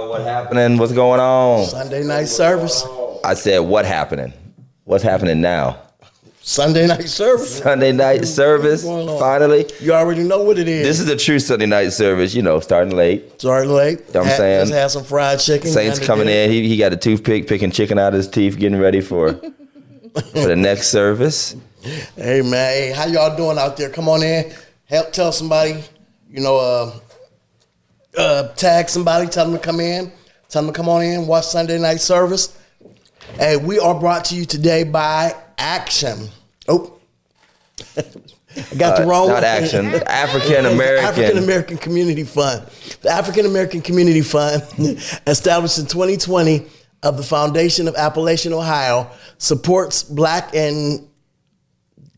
Yo, what happening? What's going on? Sunday night service. I said, what happening? What's happening now? Sunday night service. Sunday night service, finally. You already know what it is. This is a true Sunday night service, starting late. Starting late. You know what I'm saying? Just had some fried chicken. Saints coming in. He got a toothpick, picking chicken out of his teeth, getting ready for the next service. Hey, man. Hey, how y'all doing out there? Come on in. Help tell somebody, tag somebody, tell them to come in. Tell them to come on in, watch Sunday night service. Hey, we are brought to you today by Action. Oh, I got the wrong one. Not Action. African American. African American Community Fund. The African American Community Fund, established in 2020 of the Foundation of Appalachian, Ohio, supports Black and,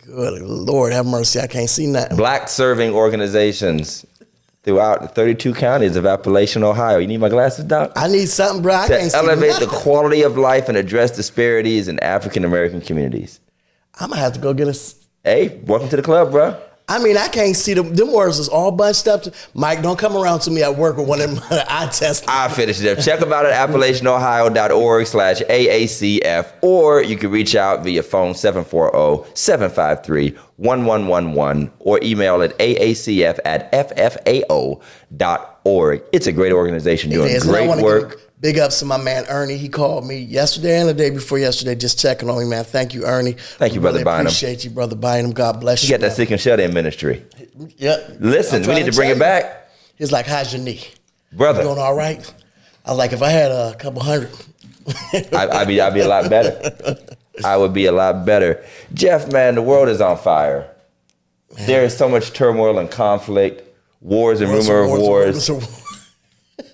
good Lord have mercy, I can't see nothing. Black serving organizations throughout the 32 counties of Appalachian, Ohio. You need my glasses, Doc? I need something, bro. I can't to see elevate nothing. the quality of life and address disparities in African American communities. I'm going to have to go get a... Hey, welcome to the club, bro. I mean, I can't see them. Them words is all bunched up. Mike, don't come around to me at work with one of them eye tests. I'll finish it up. Check them out at appalachianohio.org/AACF, or you can reach out via phone 740-753-1111 or email at aacf@ffao.org. It's a great organization doing great work. Big ups to my man Ernie. He called me yesterday and the day before yesterday, just checking on me, man. Thank you, Ernie. Thank you, Brother really Bynum. Appreciate you, Brother Bynum. God bless you. You got that sick and shut-in ministry. Yep. Listen, we need to bring it back. He's like, how's your knee? Brother. You doing all right? I was like, if I had a couple hundred. I'd be a lot better. I would be a lot better. Jeff, man, the world is on fire. Man. There is so much turmoil and conflict, wars and rumor of wars.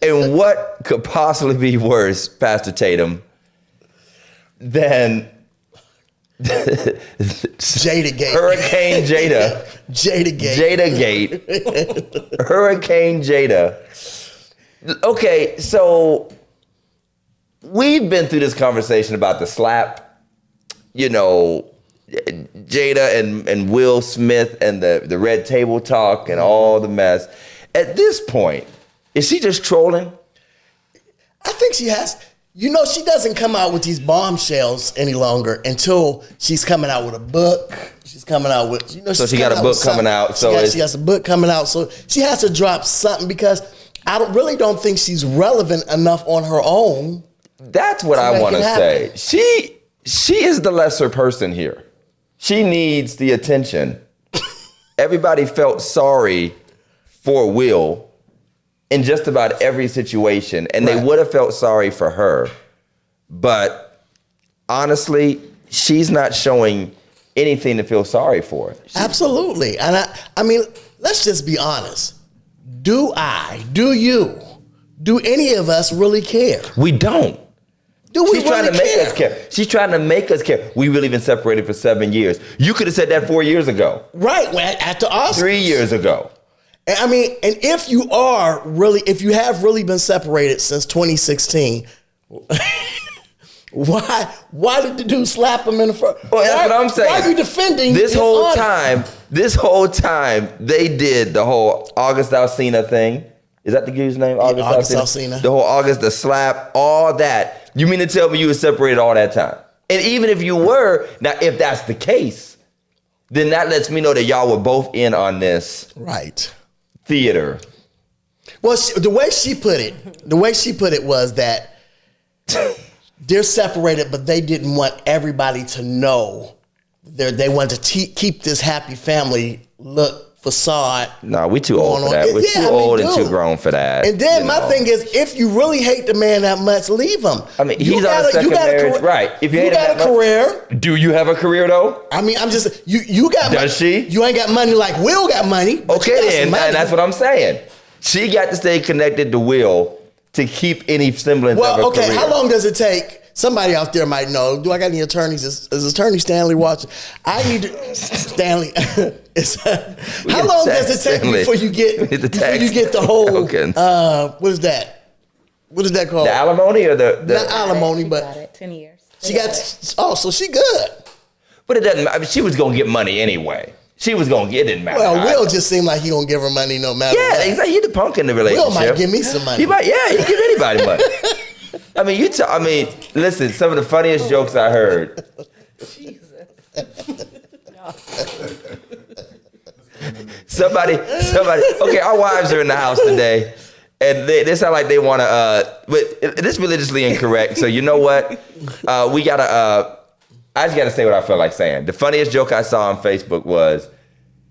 And what could possibly be worse, Pastor Tatum, than Jada Gate. Hurricane Jada. Jada Gate. Jada Gate. Hurricane Jada. Okay, so we've been through this conversation about the slap, Jada and Will Smith and the red table talk and all the mess. At this point, is she just trolling? I think she has. She doesn't come out with these bombshells any longer until she's coming out with a book. She's coming out with, so she got a book coming out. She has a book coming out. So she has to drop something because I really don't think she's relevant enough on her own. That's what I want to say. She is the lesser person here. She needs the attention. Everybody felt sorry for Will in just about every situation, and they would have felt sorry for her. But honestly, she's not showing anything to feel sorry for. Absolutely. And I mean, let's just be honest. Do you, do any of us really care? We don't. She's trying to make us care. She's trying to make us care. We really been separated for 7 years. You could have said that 4 years ago. Right, at the Oscars. 3 years ago. I mean, and if you have really been separated since 2016, why did the dude slap him in the front? Well, that's what I'm saying. Why are you defending this whole time? This whole time they did the whole August Alsina thing. Is that the dude's name? August Alsina. The whole August, the slap, all that. You mean to tell me you were separated all that time? And even if you were, now if that's the case, then that lets me know that y'all were both in on this. Right. Theater. Well, the way she put it was that they're separated, but they didn't want everybody to know. They wanted to keep this happy family look facade. No, we too old for that. We're too old and too grown for that. And then my thing is, if you really hate the man that much, leave him. I mean, he's on a second marriage, right? If you got a career, do you have a career though? I mean, I'm just you got. Does she? You ain't got money like Will got money. Okay, then, and that's what I'm saying. She got to stay connected to Will to keep any semblance of a career. Okay, how long does it take? Somebody out there might know. Do I got any attorneys? Is Attorney Stanley watching? I need to, Stanley. How long does it take before you get the whole? What is that? What is that called? The alimony or the not alimony, but got it, 10 years. She got. Oh, so she good. But it doesn't. I mean, she was gonna get money anyway. She was gonna get it, man. Well, Will just seemed like he gonna give her money no matter what. Yeah, exactly. He's the punk in the relationship. Will might give me some money. He give anybody money. I mean, listen, some of the funniest jokes I heard. Jesus. Somebody, okay, our wives are in the house today, and they sound like they want to, but this is religiously incorrect, so you know what? We gotta, I just gotta say what I felt like saying. The funniest joke I saw on Facebook was,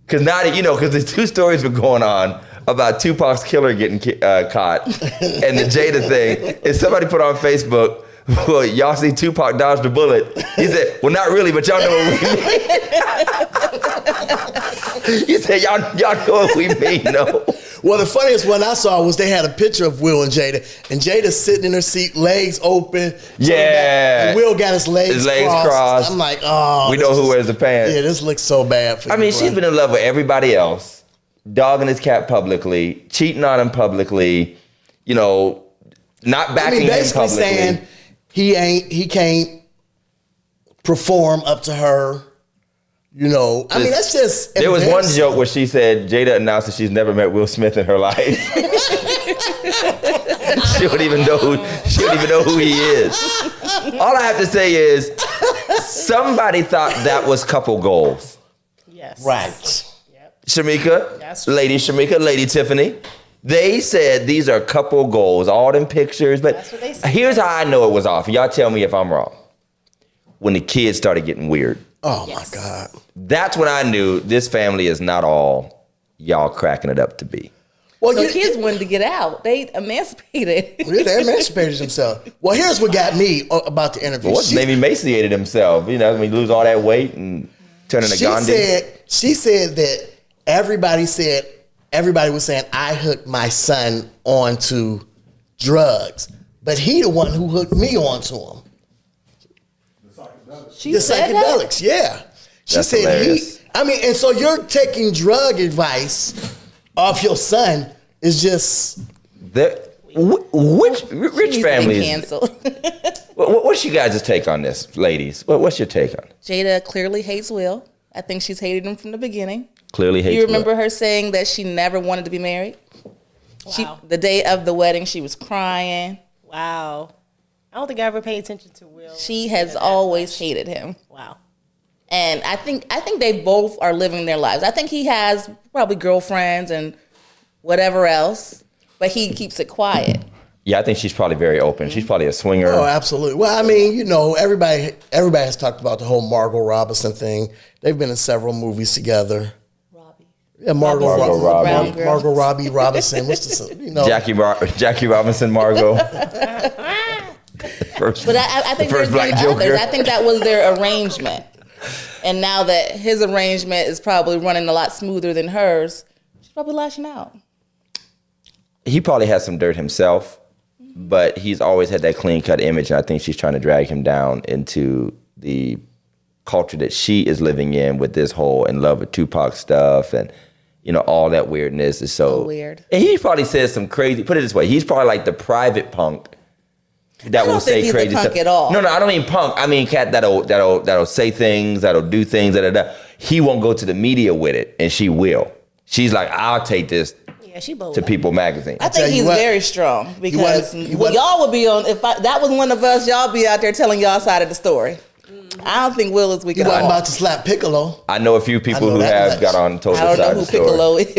because the two stories were going on about Tupac's killer getting caught and the Jada thing, and somebody put on Facebook, well, y'all see Tupac dodged a bullet. He said, well, not really, but y'all know what we mean. He said, y'all know what we mean, no. Well, the funniest one I saw was they had a picture of Will and Jada's sitting in her seat, legs open. Yeah. And Will got his legs crossed. I'm like, oh. We know who wears the pants. Yeah, this looks so bad for you. I mean, she's been in love with everybody else, dogging his cat publicly, cheating on him publicly, not backing him publicly. Saying he can't perform up to her. That's just. There was one joke where she said Jada announced that she's never met Will Smith in her life. She don't even know who he is. All I have to say is somebody thought that was couple goals. Yes. Right. Yep. Shamika, Lady Tiffany. They said these are couple goals, all them pictures. But That's what they said. Here's how I know it was off. Y'all tell me if I'm wrong. When the kids started getting weird. Oh, my God. That's when I knew this family is not all y'all cracking it up to be. Well, the kids wanted to get out. They emancipated. Yeah, they emancipated themselves. Well, here's what got me about the interview. Well, maybe emaciated himself. When you lose all that weight and turn into Gandhi. She said that everybody was saying I hooked my son onto drugs, but he the one who hooked me onto him. She The said psychedelics, yeah. She That's said hilarious. and so you're taking drug advice off your son is just. Which rich family is canceled. What's you guys' take on this, ladies? What's your take on it? Jada clearly hates Will. I think she's hated him from the beginning. Clearly hates You remember Will. her saying that she never wanted to be married? Wow. The day of the wedding, she was crying. Wow. I don't think I ever paid attention to Will. She has always hated him. Wow. And I think they both are living their lives. I think he has probably girlfriends and whatever else, but he keeps it quiet. Yeah, I think she's probably very open. She's probably a swinger. Oh, absolutely. Well, I mean, everybody has talked about the whole Margot Robinson thing. They've been in several movies together. Yeah, Margot Robbie Robinson. What's the Jackie Robinson, Margot. But I think first there's black been Joker. others. I think that was their arrangement. And now that his arrangement is probably running a lot smoother than hers, she's probably lashing out. He probably has some dirt himself, but he's always had that clean-cut image, and I think she's trying to drag him down into the culture that she is living in with this whole in love with Tupac stuff and all that weirdness is so weird. And he probably says some crazy. Put it this way: he's probably like the private punk that will say he's crazy a punk stuff. at all. No, I don't mean punk. I mean cat that'll say things, that'll do things. He won't go to the media with it, and she will. She's like, I'll take this. Yeah, she bold. To People magazine. I think he's very strong because y'all would be on. If that was one of us, y'all be out there telling y'all side of the story. I don't think Will is weak You at wasn't all. about to slap Piccolo. I know a few people who have got on total I side don't of know the who story. Piccolo is.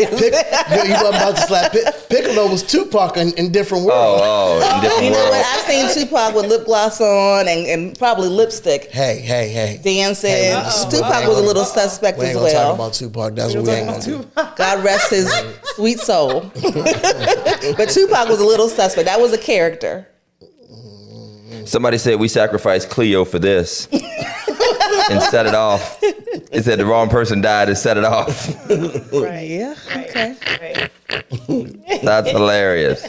You wasn't about to slap Piccolo was Tupac in different worlds. In different You know worlds. what? I've seen Tupac with lip gloss on and probably lipstick. Hey. Dancing. Hey, Tupac was a little suspect We as ain't gonna talk well. about Tupac. That's what we ain't gonna do. God rest his sweet soul. But Tupac was a little suspect. That was a character. Somebody said we sacrificed Cleo for this and set it off. It said the wrong person died and set it off. Right. Yeah. Okay. Right. That's hilarious.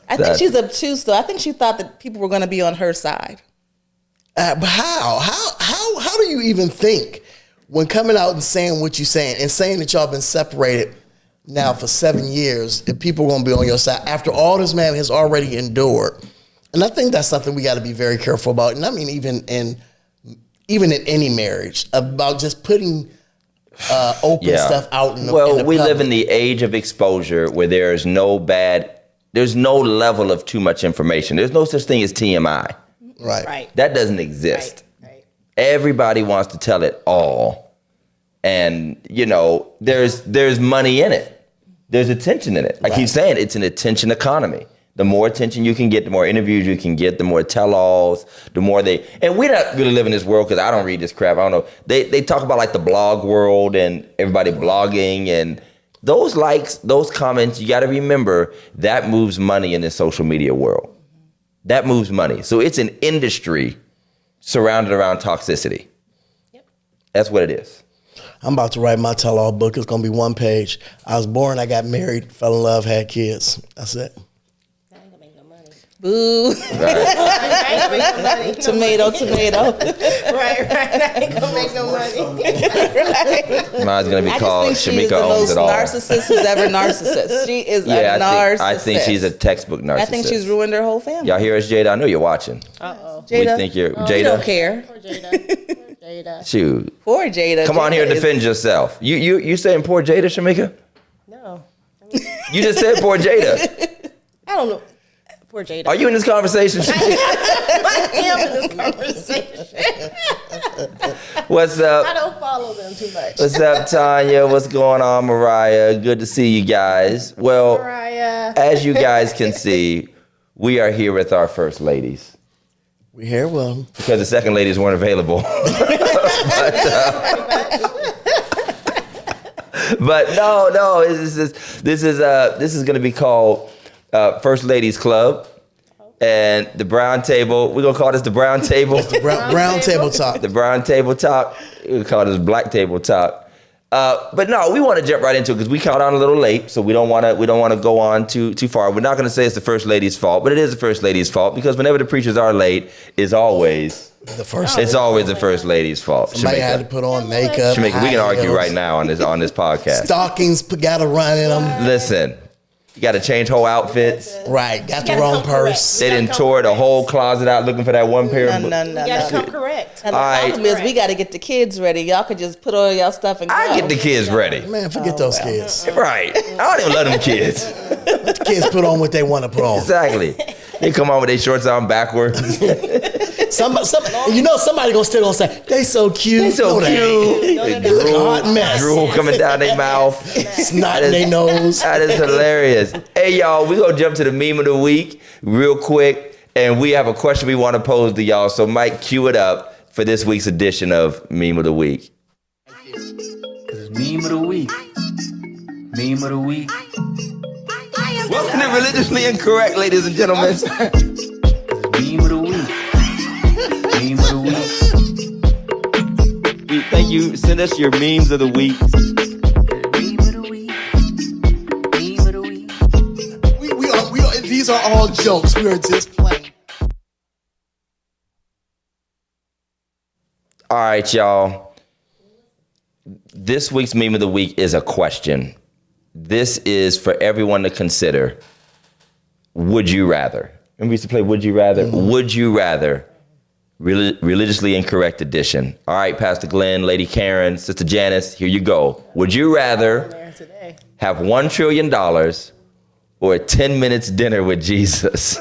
I think she's obtuse though. I think she thought that people were going to be on her side. But how do you even think when coming out and saying what you're saying and saying that y'all been separated now for 7 years, if people are going to be on your side after all this man has already endured? And I think that's something we got to be very careful about. And I mean, even in any marriage, about just putting open stuff out in the Well, in the we public. live in the age of exposure where there's no level of too much information. There's no such thing as TMI. Right. That doesn't exist. Right. Everybody wants to tell it all. And, there's money in it. There's attention in it. I keep saying it's an attention economy. The more attention you can get, the more interviews you can get, the more tell-alls, the more and we don't really live in this world because I don't read this crap. I don't know. They talk about like the blog world and everybody blogging and those likes, those comments, you got to remember that moves money in this social media world. That moves money. So it's an industry surrounded around toxicity. Yep. That's what it is. I'm about to write my tell-all book. It's going to be one page. I was born, I got married, fell in love, had kids. That's it. I ain't gonna make no money. Boo. Right. I ain't gonna make no money. Tomato. Right. I ain't gonna make no money. Mine's going to be I called just think she is Shamika the Owns most It All. narcissist who's ever narcissist. She is a narcissist. I think she's a textbook narcissist. I think she's ruined her whole family. Y'all hear us, Jada? I know you're watching. Uh-oh. We Jada, think you're we Jada. don't care. Poor Jada. Shoot. Poor Jada. Come on Jada here and is- defend yourself. You saying poor Jada, Shamika? No. You just said poor Jada. I don't know. Poor Jada. Are you in this conversation? I am in this conversation. What's I up? don't follow them too much. What's up, Tanya? What's going on, Mariah? Good to see you guys. Well, Mariah. as you guys can see, we are here with our first ladies We here, well. because the second ladies weren't available. But no, this is going to be called First Ladies Club, and the Brown Table. We're gonna call this the Brown Table. Brown table talk. The Brown Table Talk. We call this Black Table Talk. But no, we want to jump right into it because we caught on a little late, so we don't want to go on too far. We're not going to say it's the First Lady's fault, but it is the First Lady's fault because whenever the preachers are late, it's always The first. it's always the First Lady's fault. Somebody had to put on makeup. Shamika, we high can argue heels. right now on this podcast. Stockings got to run in them. Listen, you got to change whole outfits. Right. Got the gotta wrong come purse. They didn't tore the whole closet out looking for that one pair of. You gotta come correct. And the All right. problem is we got to get the kids ready. Y'all could just put all y'all stuff and go. I get the kids ready. Man, forget those kids. Right. I don't even love them kids. Let the kids put on what they want to put on. Exactly. They come on with their shorts on backwards. Somebody still gonna say they so cute. They so No, they cute. ain't. They look a hot mess. Drool coming down their mouth. Snot in their nose. That is hilarious. Hey, y'all, we're going to jump to the meme of the week real quick. And we have a question we want to pose to y'all. So, Mike, cue it up for this week's edition of Meme of the Week. Meme of the week. Meme of the week. Welcome to Religiously Incorrect, ladies and gentlemen. Meme of the week. Meme of the week. Thank you. Send us your memes of the week. Meme of the week. Meme of the week. We are. These are all jokes. We are just playing. All right, y'all. This week's meme of the week is a question. This is for everyone to consider. Would you rather? Remember we used to play Would You Rather? Mm-hmm. Would you rather? Religiously Incorrect edition. All right, Pastor Glenn, Lady Karen, Sister Janice, here you go. Would you rather have $1 trillion or a 10 minutes dinner with Jesus?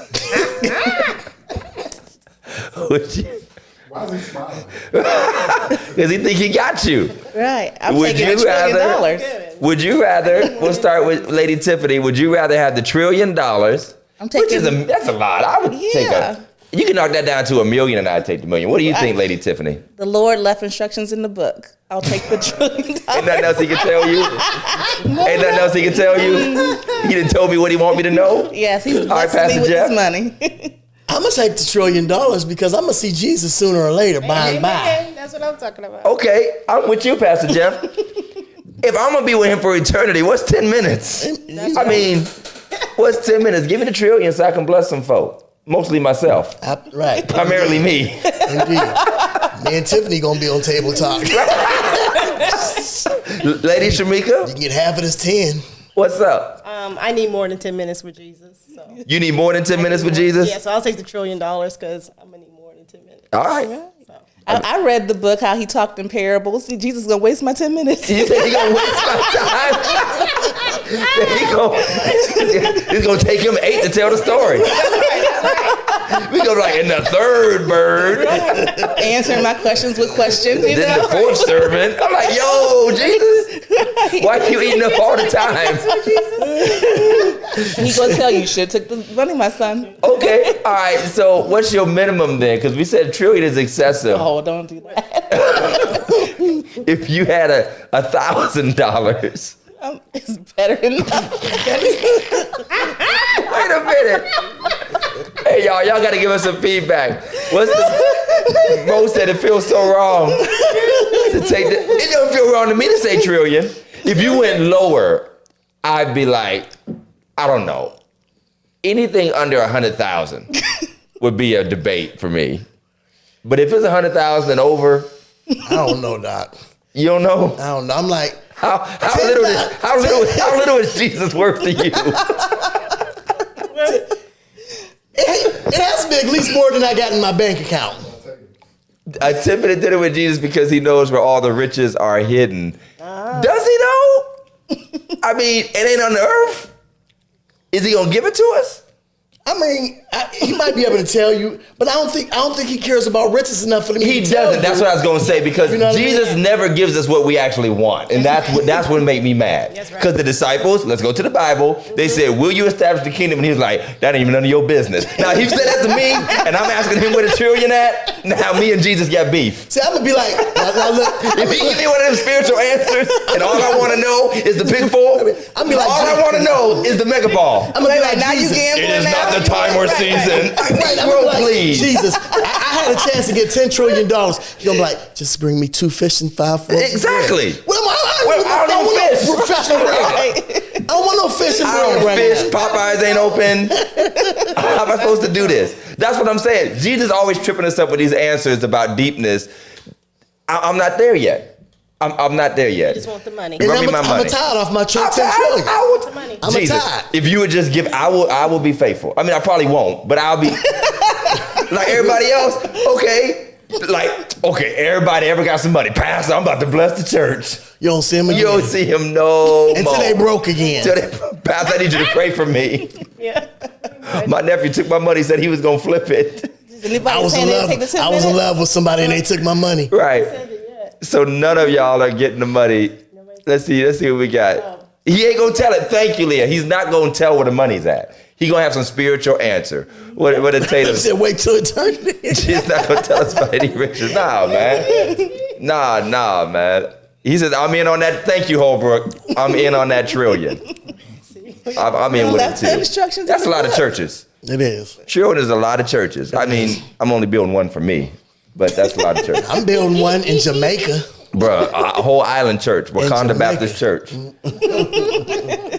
Would you? Why is he smiling? Because he think he got you. Right. I'm Would taking you $1 trillion. Would you rather? We'll start with Lady Tiffany. Would you rather have the $1 trillion? I'm taking. That's a lot. I would take Yeah. you can knock that down to $1 million, and I'd take the $1 million. What do you think, Lady Tiffany? The Lord left instructions in the book. I'll take the $1 trillion. Ain't nothing else he can tell you. Ain't nothing else he can tell you. He done told me what he want me to know. Yes, he's All right, blessing me Pastor with Jeff. his money. I'm gonna take the $1 trillion because I'm gonna see Jesus sooner or later by and by. That's what I'm talking about. Okay, I'm with you, Pastor Jeff. If I'm gonna be with him for eternity, what's 10 minutes? I mean, what's 10 minutes? Give me the $1 trillion so I can bless some folk. Mostly myself. Right. Primarily me. Indeed. Me and Tiffany gonna be on table talk. Lady Shamika, You can get half of this 10. what's up? I need more than 10 minutes with Jesus. So. You need more than 10 minutes with Jesus? Yeah, so I'll take the $1 trillion because I'm gonna need more than 10 minutes. All right. So. I read the book, how he talked in parables. See, Jesus is going to waste my 10 minutes. You think he's going to waste my time? He's going to take him 8 to tell the story. We go like, in the third bird. Answering my questions with questions. You Then know? the fourth servant. I'm like, yo, Jesus, why are you eating up all the time? He going to tell you, you should have took the money, my son. Okay, all right, so what's your minimum then? Because we said $1 trillion is excessive. Oh, don't do that. If you had $1,000. It's better than nothing. Wait a minute. Hey, y'all got to give us some feedback. What's the most that it feels so wrong to take it don't feel wrong to me to say trillion. If you went lower, I'd be like, I don't know. Anything under 100,000 would be a debate for me. But if it's 100,000 and over, I don't know, Doc. you don't know? I don't know. I'm like, How little is Jesus worth to you? it has to be at least more than I got in my bank account. A 10-minute dinner with Jesus because he knows where all the riches are hidden. Does he know? I mean, it ain't on the earth. Is he gonna give it to us? I mean, he might be able to tell you, but I don't think he cares about riches enough for me. He to tell doesn't. you. That's what I was gonna say because You know what I Jesus mean? never gives us what we actually want, and that's what made me mad. Because the disciples, let's go to the Bible. They said, "Will you establish the kingdom?" And he was like, "That ain't even none of your business." Now he said that to me, and I'm asking him where the trillion at. Now me and Jesus got beef. See, I'm gonna be like, now look, If he give me one of them spiritual answers, and all I want to know is the big four, I'm be like, all I want to know is the mega ball. I'm gonna be like, Now you Jesus. gambling It is now? not the time or season. Right, I'm Bro, like, please. Jesus, I had a chance to get $10 trillion. You're gonna be like, just bring me 2 fish and 5 forks. Exactly. Well, I don't want eat no fish. professional bread. I don't want no fish and I bread don't right fish. now. Popeyes ain't open. How am I supposed to do this? That's what I'm saying. Jesus always tripping us up with these answers about deepness. I'm not there yet. I'm not there yet. You just want the money. And Run me my I'm money. tired off my $10 trillion. I would, money. I'm Jesus, tired. if you would just give, I will be faithful. I mean, I probably won't, but I'll be like everybody else. Okay, everybody ever got some money. Pastor, I'm about to bless the church. You don't see him again. You don't see him no Until more. they broke again. Pastor, I need you to pray for me. Yeah. My nephew took my money, said he was gonna flip it. I was in love with somebody and they took my money. Right. So none of y'all are getting the money. Let's see what we got. He ain't gonna tell it. Thank you, Leah. He's not gonna tell where the money's at. He gonna have some spiritual answer. What did Taylor He said, wait till eternity. She's not gonna tell us about any riches. Nah, man. Nah, man. He says, I'm in on that. Thank you, Holbrook. I'm in on that trillion. I'm in with it too. That's a lot of churches. It is. Trillion is a lot of churches. I mean, I'm only building one for me, but that's a lot of churches. I'm building one in Jamaica. Bruh, a whole island church, Wakanda Jamaica. Baptist Church.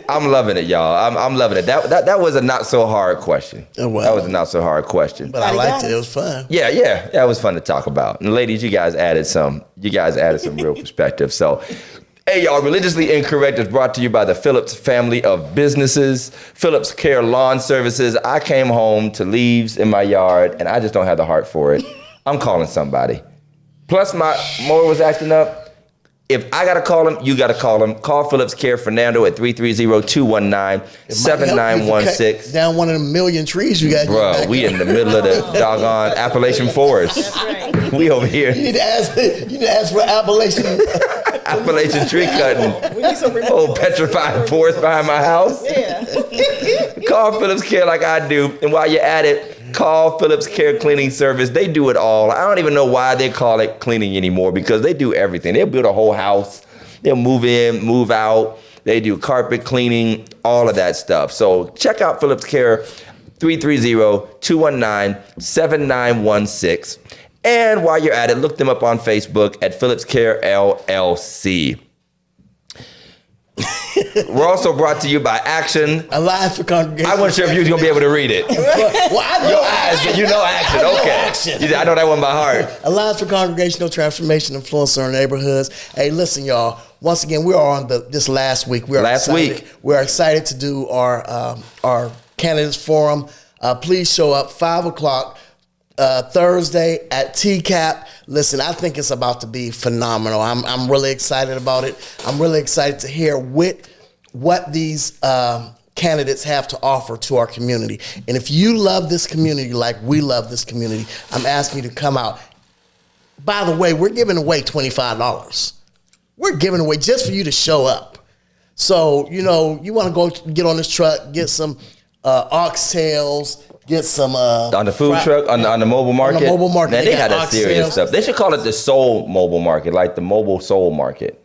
I'm loving it, y'all. I'm loving it. That was a not so hard question. It was. That was a not so hard question. But I liked it. It was fun. Yeah, it was fun to talk about. And ladies, you guys added some real perspective. So, hey, y'all, Religiously Incorrect is brought to you by the Phillips family of businesses, Phillips Care Lawn Services. I came home to leaves in my yard, and I just don't have the heart for it. I'm calling somebody. Plus, my mower was acting up. If I got to call him, you got to call him. Call Phillips Care Fernando at 330-219-7916. Down one of the million trees you got. Bro, we in the middle of the doggone Appalachian Forest. That's right. We over here. You need to ask for Appalachian. Appalachian tree cutting. We need some Old petrified forest behind my house. Yeah. Call Phillips Care like I do. And while you're at it, call Phillips Care Cleaning Service. They do it all. I don't even know why they call it cleaning anymore because they do everything. They'll build a whole house. They'll move in, move out. They do carpet cleaning, all of that stuff. So check out Phillips Care, 330-219-7916. And while you're at it, look them up on Facebook at Phillips Care LLC. We're also brought to you by Action. Alive for Congregation. I wasn't sure if you was going to be able to read it. Well, I know Your eyes, you know Action. Okay. Action. I know that one by heart. Alliance for Congregational Transformation Influence in our neighborhoods. Hey, listen, y'all. Once again, we are on this last week. We're excited to do our candidates forum. Please show up 5 o'clock. Thursday at TCAP. Listen, I think it's about to be phenomenal. I'm really excited about it. I'm really excited to hear what these candidates have to offer to our community. And if you love this community like we love this community, I'm asking you to come out. By the way, we're giving away $25. We're giving away just for you to show up. So, you want to go get on this truck, get some oxtails, get some on the food truck, on the mobile market. On the mobile market, Man, they had that serious oxtails. stuff. They should call it the soul mobile market, like the mobile soul market.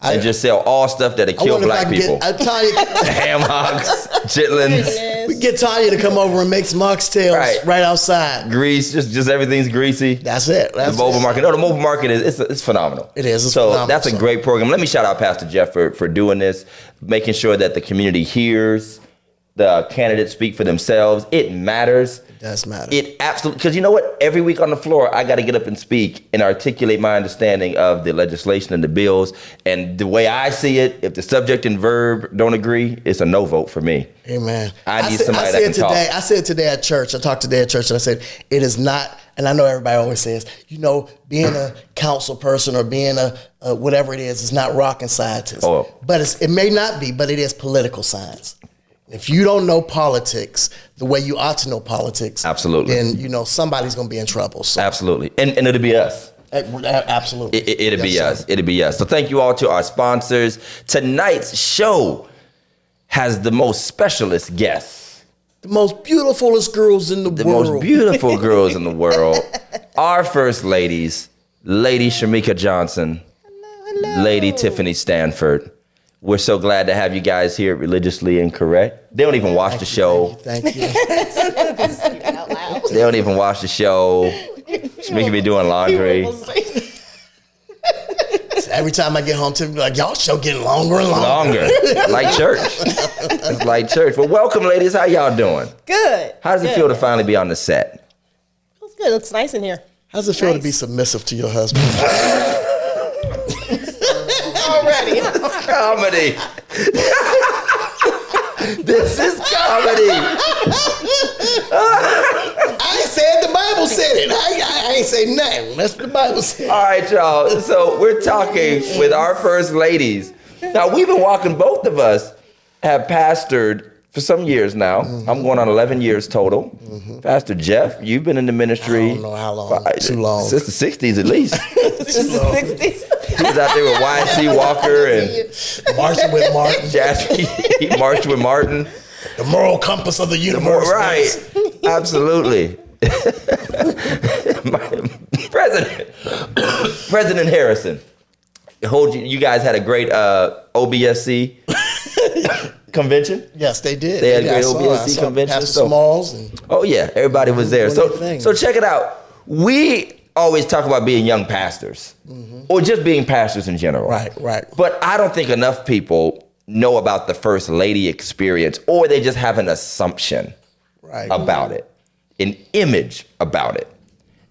And just sell all stuff that'll kill black people. Ham hocks, chitlins. We get Tanya to come over and make some oxtails right outside. Grease, just everything's greasy. That's it. The mobile market. No, the mobile market it's phenomenal. It is. It's so phenomenal. that's a great program. Let me shout out Pastor Jeff for doing this, making sure that the community hears the candidates speak for themselves. It matters. It does matter. It absolutely, because you know what? Every week on the floor, I got to get up and speak and articulate my understanding of the legislation and the bills. And the way I see it, if the subject and verb don't agree, it's a no vote for me. Amen. I need somebody that can talk. I said today at church, I talked today at church, and I said, it is not, and I know everybody always says, being a council person or being a whatever it is not rocket scientist. Oh. But it may not be, but it is political science. If you don't know politics the way you ought to know politics, absolutely, then somebody's going to be in trouble. So. Absolutely, and it'll be us. Absolutely, it'll be us. It'll be us. So thank you all to our sponsors. Tonight's show has the most specialist guests, the most beautifulest girls in the world, the most beautiful girls in the world. Our first ladies, Lady Shamika Johnson, hello. Lady Tiffany Stanford. We're so glad to have you guys here at Religiously Incorrect. They don't even watch the show. Thank you. They don't even watch the show. Shamika be doing laundry. Every time I get home, Tiffany be like, y'all show getting longer and longer. Like church. It's like church. Well, welcome, ladies. How y'all doing? Good. How does it feel to finally be on the set? Feels good. It looks nice in here. How does it feel to be submissive to your husband? Already. Comedy. This is comedy. I ain't said the Bible said it. I ain't say nothing. That's what the Bible said. All right, y'all. So we're talking with our first ladies. Now, we've been walking, both of us have pastored for some years now. Mm-hmm. I'm going on 11 years total. Mm-hmm. Pastor Jeff, you've been in the ministry. I don't know how long. Too long. Since the 60s at least. Since the 60s. He was out there with Y.T. Walker and marching with Martin. He marched with Martin. The moral compass of the universe. Right. Absolutely. President Harrison. You guys had a great OBSC convention? Yes, they did. They had a great OBSC convention. Pastor Smalls. Everybody was there. So check it out. We always talk about being young pastors, or just being pastors in general. Right. But I don't think enough people know about the first lady experience, or they just have an assumption about it, an image about it.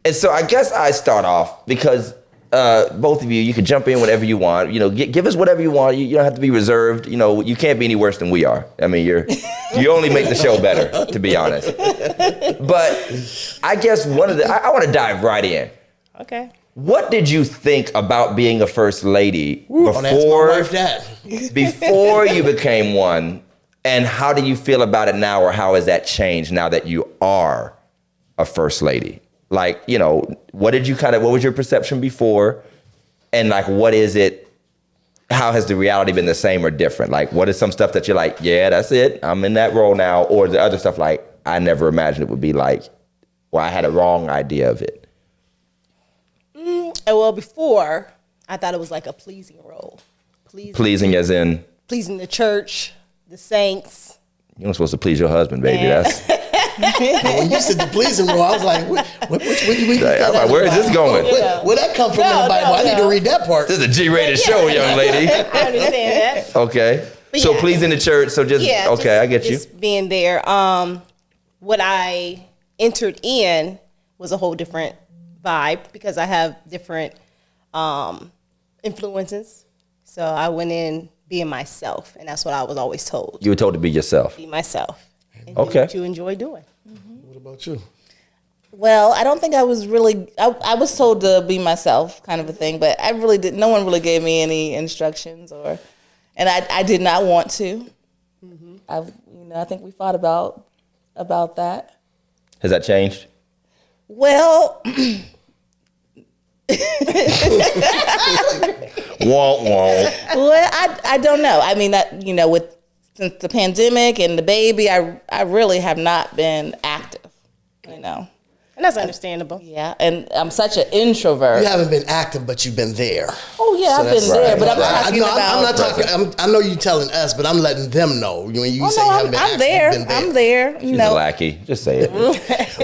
And so I guess I start off because both of you can jump in whatever you want. Give us whatever you want. You don't have to be reserved. You can't be any worse than we are. I mean, you only make the show better, to be honest. But I guess I want to dive right in. Okay. What did you think about being a first lady before you became one? And how do you feel about it now, or how has that changed now that you are a first lady? Like, what was your perception before? And like, what is it? How has the reality been the same or different? Like, what is some stuff that you're like, yeah, that's it, I'm in that role now? Or the other stuff like, I never imagined it would be like, or I had a wrong idea of it? Well, before, I thought it was like a pleasing role. Pleasing as in? Pleasing the church, the saints. You're not supposed to please your husband, baby. Yeah. That's... When you said the pleasing role, I was like, where is this going? Where'd that come from? I need to read that part. This is a G-rated show, young lady. I understand that. Okay. But so pleasing the church. So I get you. Just being there. What I entered in was a whole different vibe because I have different influences. So I went in being myself, and that's what I was always told. You were told to be yourself. Be myself. And okay. do what you enjoy doing. What about you? Well, I don't think I was really. I was told to be myself, kind of a thing, but I really did. No one really gave me any instructions, and I did not want to. Mm-hmm. I think we fought about that. Has that changed? Well, Well, I don't know. I mean, since the pandemic and the baby, I really have not been active. And that's understandable. Yeah, and I'm such an introvert. You haven't been active, but you've been there. Oh yeah, I've been there, but I'm talking about. I'm not talking. I know you telling us, but I'm letting them know. When you say you haven't been active, there. You've been there. I'm there. She's a lackey. Just say it.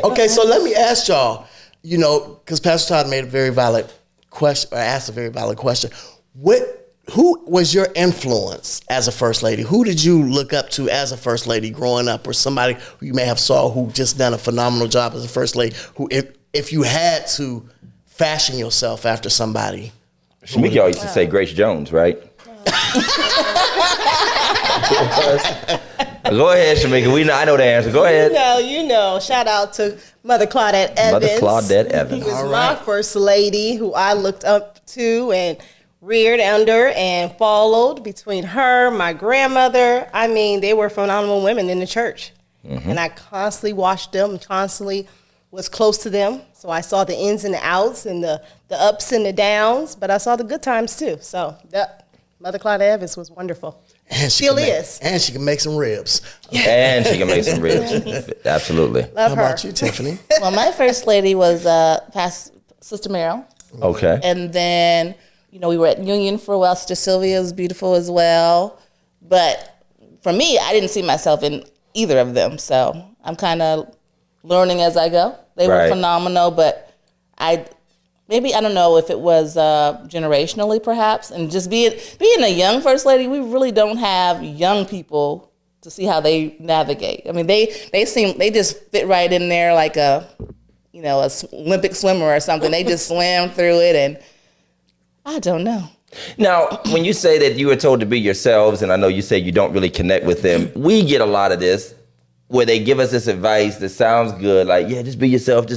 Okay, so let me ask y'all. Because Pastor Todd made a very valid question, or asked a very valid question. Who was your influence as a first lady? Who did you look up to as a first lady growing up, or somebody who you may have saw who just done a phenomenal job as a first lady? Who, if you had to fashion yourself after somebody, Shamika used to say Grace Jones, right? Go ahead, Shamika. I know the answer. Go ahead. You know. Shout out to Mother Claudette Evans. Mother Claudette Evans. Who was my first lady, who I looked up to and reared under and followed. Between her, my grandmother, I mean, they were phenomenal women in the church. Mm-hmm. And I constantly watched them, constantly was close to them. So I saw the ins and the outs and the ups and the downs, but I saw the good times too. So Mother Claudette Evans was wonderful. And she And she can make some ribs. And she can make some ribs. Absolutely. Love her. How about you, Tiffany? Well, my first lady was Sister Merrill. Okay. And then, we were at Union for a while. Sister Sylvia was beautiful as well. But for me, I didn't see myself in either of them. So I'm kind of learning as I go. They were phenomenal, but I don't know if it was generationally perhaps. And just being a young first lady, we really don't have young people to see how they navigate. I mean, they just fit right in there like a Olympic swimmer or something. They just swam through it, and I don't know. Now, when you say that you were told to be yourselves, and I know you say you don't really connect with them, we get a lot of this where they give us this advice that sounds good, like, yeah, just be yourself.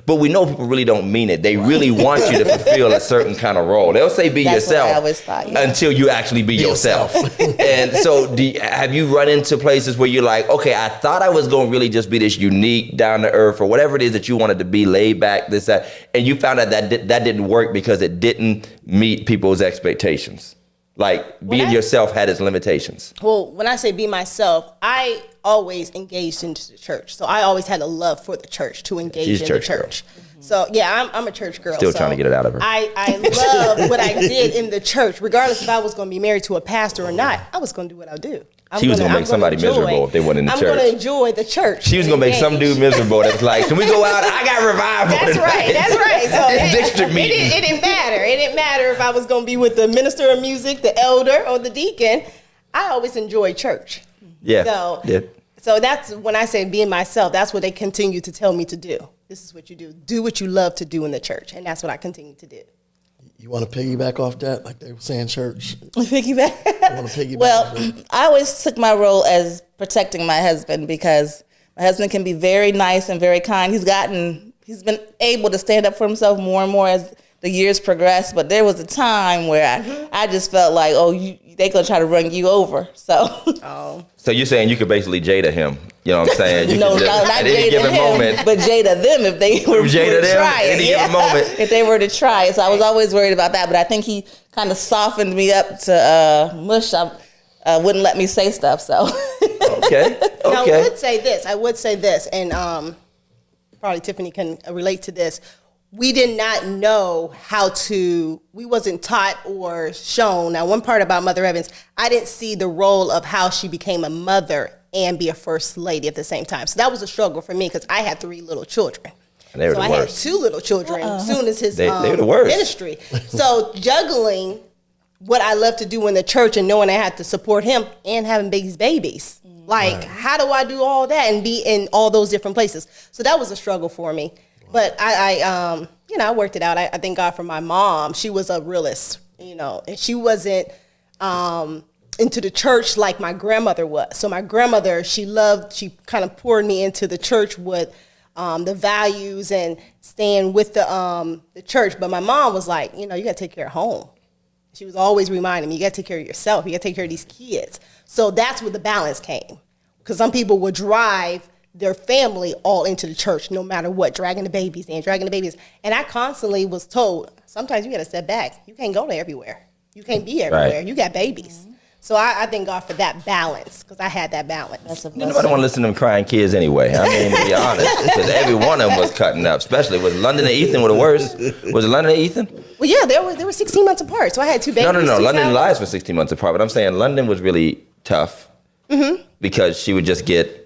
But we know people really don't mean it. They really want you to fulfill a certain kind of role. They'll say be That's yourself what I always thought, until you actually be yourself. And so have you run into places where you're like, okay, I thought I was going to really just be this unique, down to earth, or whatever it is that you wanted to be, laid back, this, that, and you found out that didn't work because it didn't meet people's expectations? Like being yourself had its limitations. Well, when I say be myself, I always engaged into the church. So I always had a love for the church, to engage in the church. Mm-hmm. So yeah, I'm a church girl. Still trying to get it out of her. I love what I did in the church. Regardless if I was going to be married to a pastor or not, I was going to do what I do. She was going to make somebody miserable if they went in the church. I'm going to enjoy the church. She was going to make some dude miserable that's like, can we go out? I got revival. That's right. So it's district meeting. It didn't matter. It didn't matter if I was going to be with the minister of music, the elder, or the deacon. I always enjoyed church. Yeah. So that's when I say being myself, that's what they continue to tell me to do. This is what you do. Do what you love to do in the church. And that's what I continue to do. You want to piggyback off that, like they were saying, church? Piggyback? You want to piggyback? Well, I always took my role as protecting my husband, because my husband can be very nice and very kind. He's been able to stand up for himself more and more as the years progress. But there was a time where I just felt like, they gonna try to run you over. So you're saying you could basically Jada him? You know what I'm saying? No, not Jada him, but Jada them if they were to try it. Any given moment. If they were to try it. So I was always worried about that. But I think he kind of softened me up to mush. Wouldn't let me say stuff. So okay. Now, I would say this, and probably Tiffany can relate to this. We did not know we wasn't taught or shown. Now, one part about Mother Evans, I didn't see the role of how she became a mother and be a first lady at the same time. So that was a struggle for me, because I had 3 little children. And they were so the I worst. had 2 little children as soon as his they were the worst. ministry. So juggling what I love to do in the church and knowing I had to support him and having babies. Like, how do I do all that and be in all those different places? So that was a struggle for me. But I worked it out. I thank God for my mom. She was a realist, and she wasn't into the church like my grandmother was. So my grandmother, she kind of poured me into the church with the values and staying with the church. But my mom was like, you got to take care of home. She was always reminding me, you got to take care of yourself. You got to take care of these kids. So that's where the balance came. Because some people would drive their family all into the church, no matter what, dragging the babies in, And I constantly was told, sometimes you got to step back. You can't go to everywhere. You can't be everywhere. Right. You got babies. So I thank God for that balance, because I had that balance. Nobody want to listen to them crying kids anyway. I mean, to be honest, because every one of them was cutting up. Especially was London and Ethan were the worst. Was it London and Ethan? Well, yeah, they were 16 months apart, so I had two babies. No. London and Elias were 16 months apart, but I'm saying London was really tough because she would just get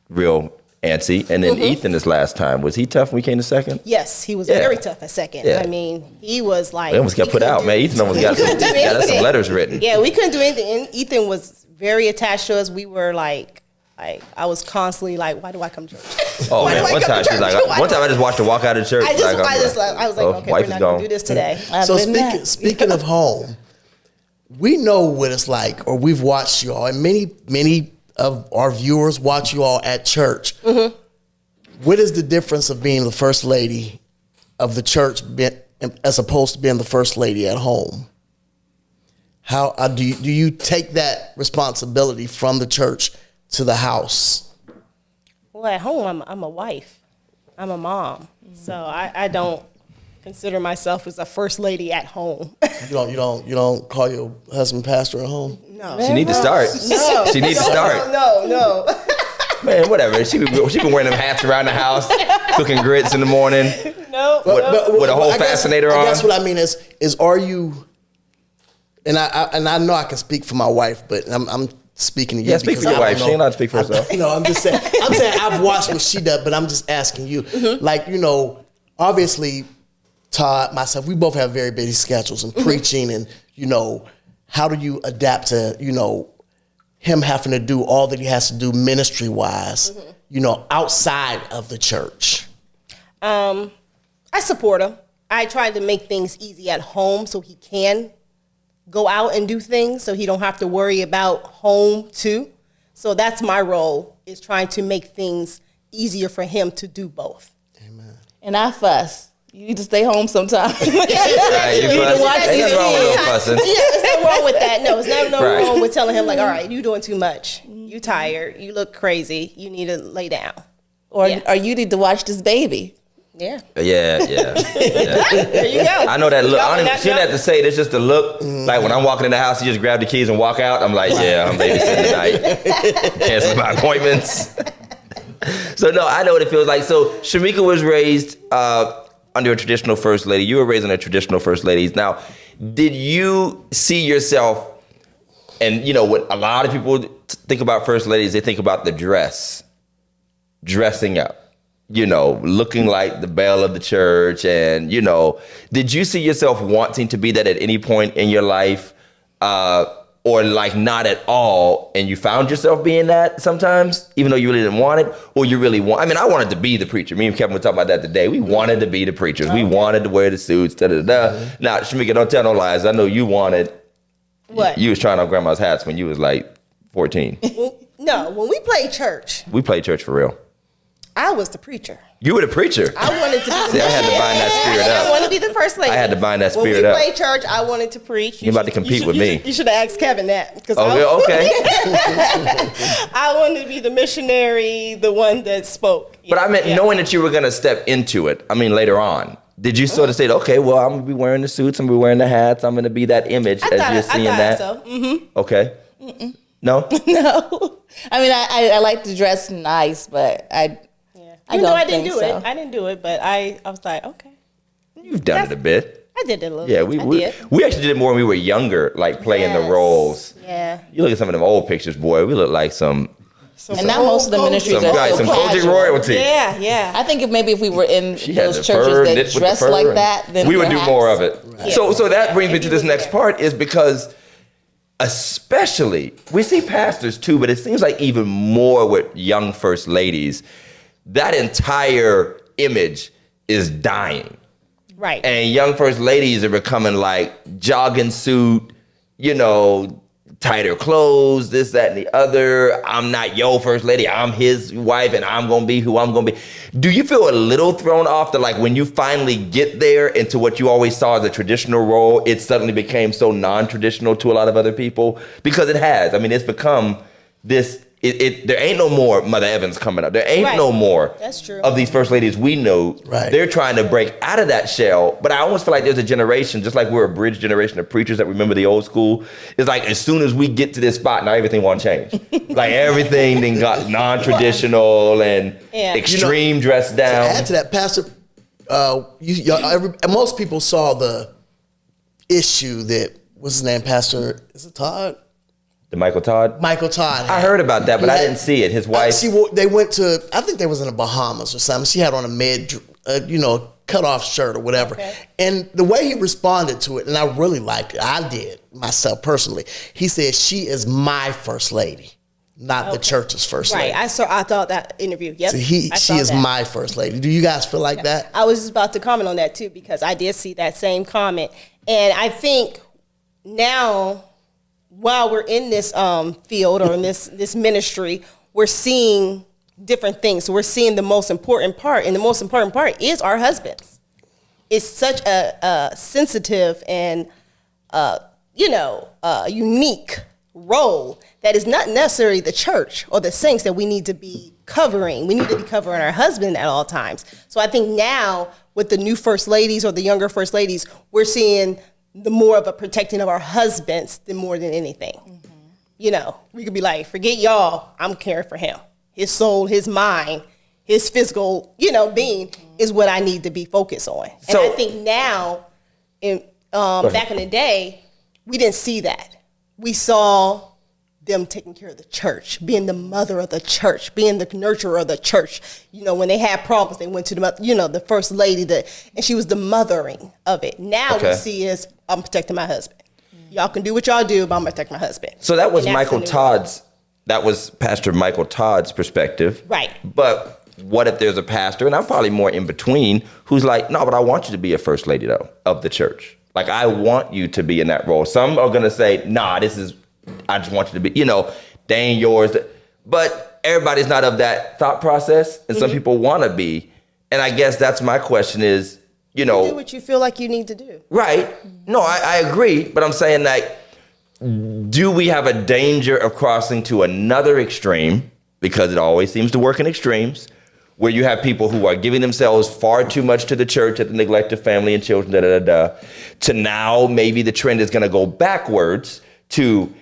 real antsy. And then Ethan, this last time, was he tough when we came to second? Yes, he was very tough at second. Yeah. I mean, he was like... We almost got put out, man. Ethan almost got some letters written. Yeah, we couldn't do anything. And Ethan was very attached to us. We were like I was constantly like, why do I come to church? Oh, man, one time she's like, one time I just watched her walk out of church. I was like, okay, we're not going to do this today. So speaking of home, we know what it's like, or we've watched you all, and many of our viewers watch you all at church. What is the difference of being the first lady of the church as opposed to being the first lady at home? How do you take that responsibility from the church to the house? Well, at home, I'm a wife. I'm a mom. So I don't consider myself as a first lady at home. You don't call your husband pastor at home? No. She need to start. No. She needs to start. No. Man, whatever. She been wearing them hats around the house, cooking grits in the morning. No. With a whole fascinator on. That's what I mean is are you? And I know I can speak for my wife, but I'm speaking to you. Yeah, speak for your wife. She ain't allowed to speak for herself. I'm just saying. I'm saying I've watched what she does, but I'm just asking you. Like, obviously, Todd, myself, we both have very busy schedules and preaching, and how do you adapt to him having to do all that he has to do ministry wise, outside of the church? I support him. I try to make things easy at home so he can go out and do things, so he don't have to worry about home too. So that's my role, is trying to make things easier for him to do both. Amen. And I fuss. You need to stay home sometime. Right, you fuss. Ain't nothing wrong with fussing. Yeah, there's nothing wrong with that. No, there's no wrong with telling him, like, all right, you doing too much. You tired. You look crazy. You need to lay down. Or you need to watch this baby. Yeah. Yeah. There you go. I know that look. She didn't have to say it. It's just the look. Like when I'm walking in the house, you just grab the keys and walk out. I'm like, I'm babysitting tonight. Cancel my appointments. So no, I know what it feels like. So Shamika was raised under a traditional first lady. You were raised under traditional first ladies. Now, did you see yourself? And what a lot of people think about first ladies, they think about the dressing up. Looking like the belle of the church. And, did you see yourself wanting to be that at any point in your life? Or like not at all, and you found yourself being that sometimes, even though you really didn't want it, or you really want? I mean, I wanted to be the preacher. Me and Kevin were talking about that today. We wanted to be the preachers. Okay. We wanted to wear the suits, Mm-hmm. Now, Shamika, don't tell no lies. I know you wanted. What? You was trying on grandma's hats when you was like 14. No, when we played church. We played church for real. I was the preacher. You were the preacher. I wanted to be See, I had to bind that spirit up. I wanted to be the first lady. I had to bind that spirit When up. we played church, I wanted to preach. You're about to compete with me. You should have asked Kevin that. Okay. I wanted to be the missionary, the one that spoke. But I meant knowing that you were going to step into it, later on. Did you sort of say, okay, well, I'm going to be wearing the suits, I'm going to be wearing the hats, I'm going to be that image as you're seeing that? So. Mm-hmm. Okay. Mm-mm. No? No. I like to dress nice, but I didn't do it, but I was like, okay. You've done it a bit. I did it a little Yeah, bit. we actually did it more when we were younger, like playing the roles. Yeah. You look at some of them old pictures, boy, we look like some and now most of the ministries are some so Kojic casual. royalty. Yeah. I think if we were in those churches fur, that dress like that, then we would do more of it. Right. So that brings me to this next part, is because especially, we see pastors too, but it seems like even more with young first ladies, that entire image is dying. Right. And young first ladies are becoming like jogging suit, tighter clothes, this, that, and the other. I'm not your first lady. I'm his wife, and I'm going to be who I'm going to be. Do you feel a little thrown off that, like, when you finally get there into what you always saw as a traditional role, it suddenly became so non-traditional to a lot of other people? Because it has. I mean, it's become this. There ain't no more Mother Evans coming up. There ain't no more That's true. of these first ladies we know. Right. They're trying to break out of that shell. But I almost feel like there's a generation, just like we're a bridge generation of preachers that remember the old school. It's like as soon as we get to this spot, now everything won't change. Like everything then got non-traditional and extreme dressed down. To add to that, Pastor, most people saw the issue that, what's his name, Pastor, is it Todd? The Michael Todd? Michael Todd. I heard about that, but I didn't see it. His wife. They went to, I think they was in the Bahamas or something. She had on a cut off shirt or whatever. Okay. And the way he responded to it, and I really liked it, I did myself personally. He said, she is my first lady, not the church's first lady. Right. I thought that interview. Yep. So she is my first lady. Do you guys feel like that? I was just about to comment on that too, because I did see that same comment. And I think now, while we're in this field or in this ministry, we're seeing different things. So we're seeing the most important part, and the most important part is our husbands. It's such a sensitive and unique role that is not necessarily the church or the saints that we need to be covering. We need to be covering our husband at all times. So I think now with the new first ladies or the younger first ladies, we're seeing the more of a protecting of our husbands than more than anything. Mm-hmm. We could be like, forget y'all, I'm caring for him. His soul, his mind, his physical, being is what I need to be focused on. And I think now, back in the day, we didn't see that. We saw them taking care of the church, being the mother of the church, being the nurturer of the church. When they had problems, they went to the first lady, and she was the mothering of it. Now we see is, I'm protecting my husband. Y'all can do what y'all do, but I'm protecting my husband. So that was that was Pastor Michael Todd's perspective. Right. But what if there's a pastor, and I'm probably more in between, who's like, no, but I want you to be a first lady, though, of the church. Like, I want you to be in that role. Some are going to say, nah, I just want you to be, they ain't yours. But everybody's not of that thought process, and some people want to be. And I guess that's my question is, you do what you feel like you need to do. Right. No, I agree. But I'm saying, like, do we have a danger of crossing to another extreme? Because it always seems to work in extremes, where you have people who are giving themselves far too much to the church at the neglect of family and children, to now maybe the trend is going to go backwards to,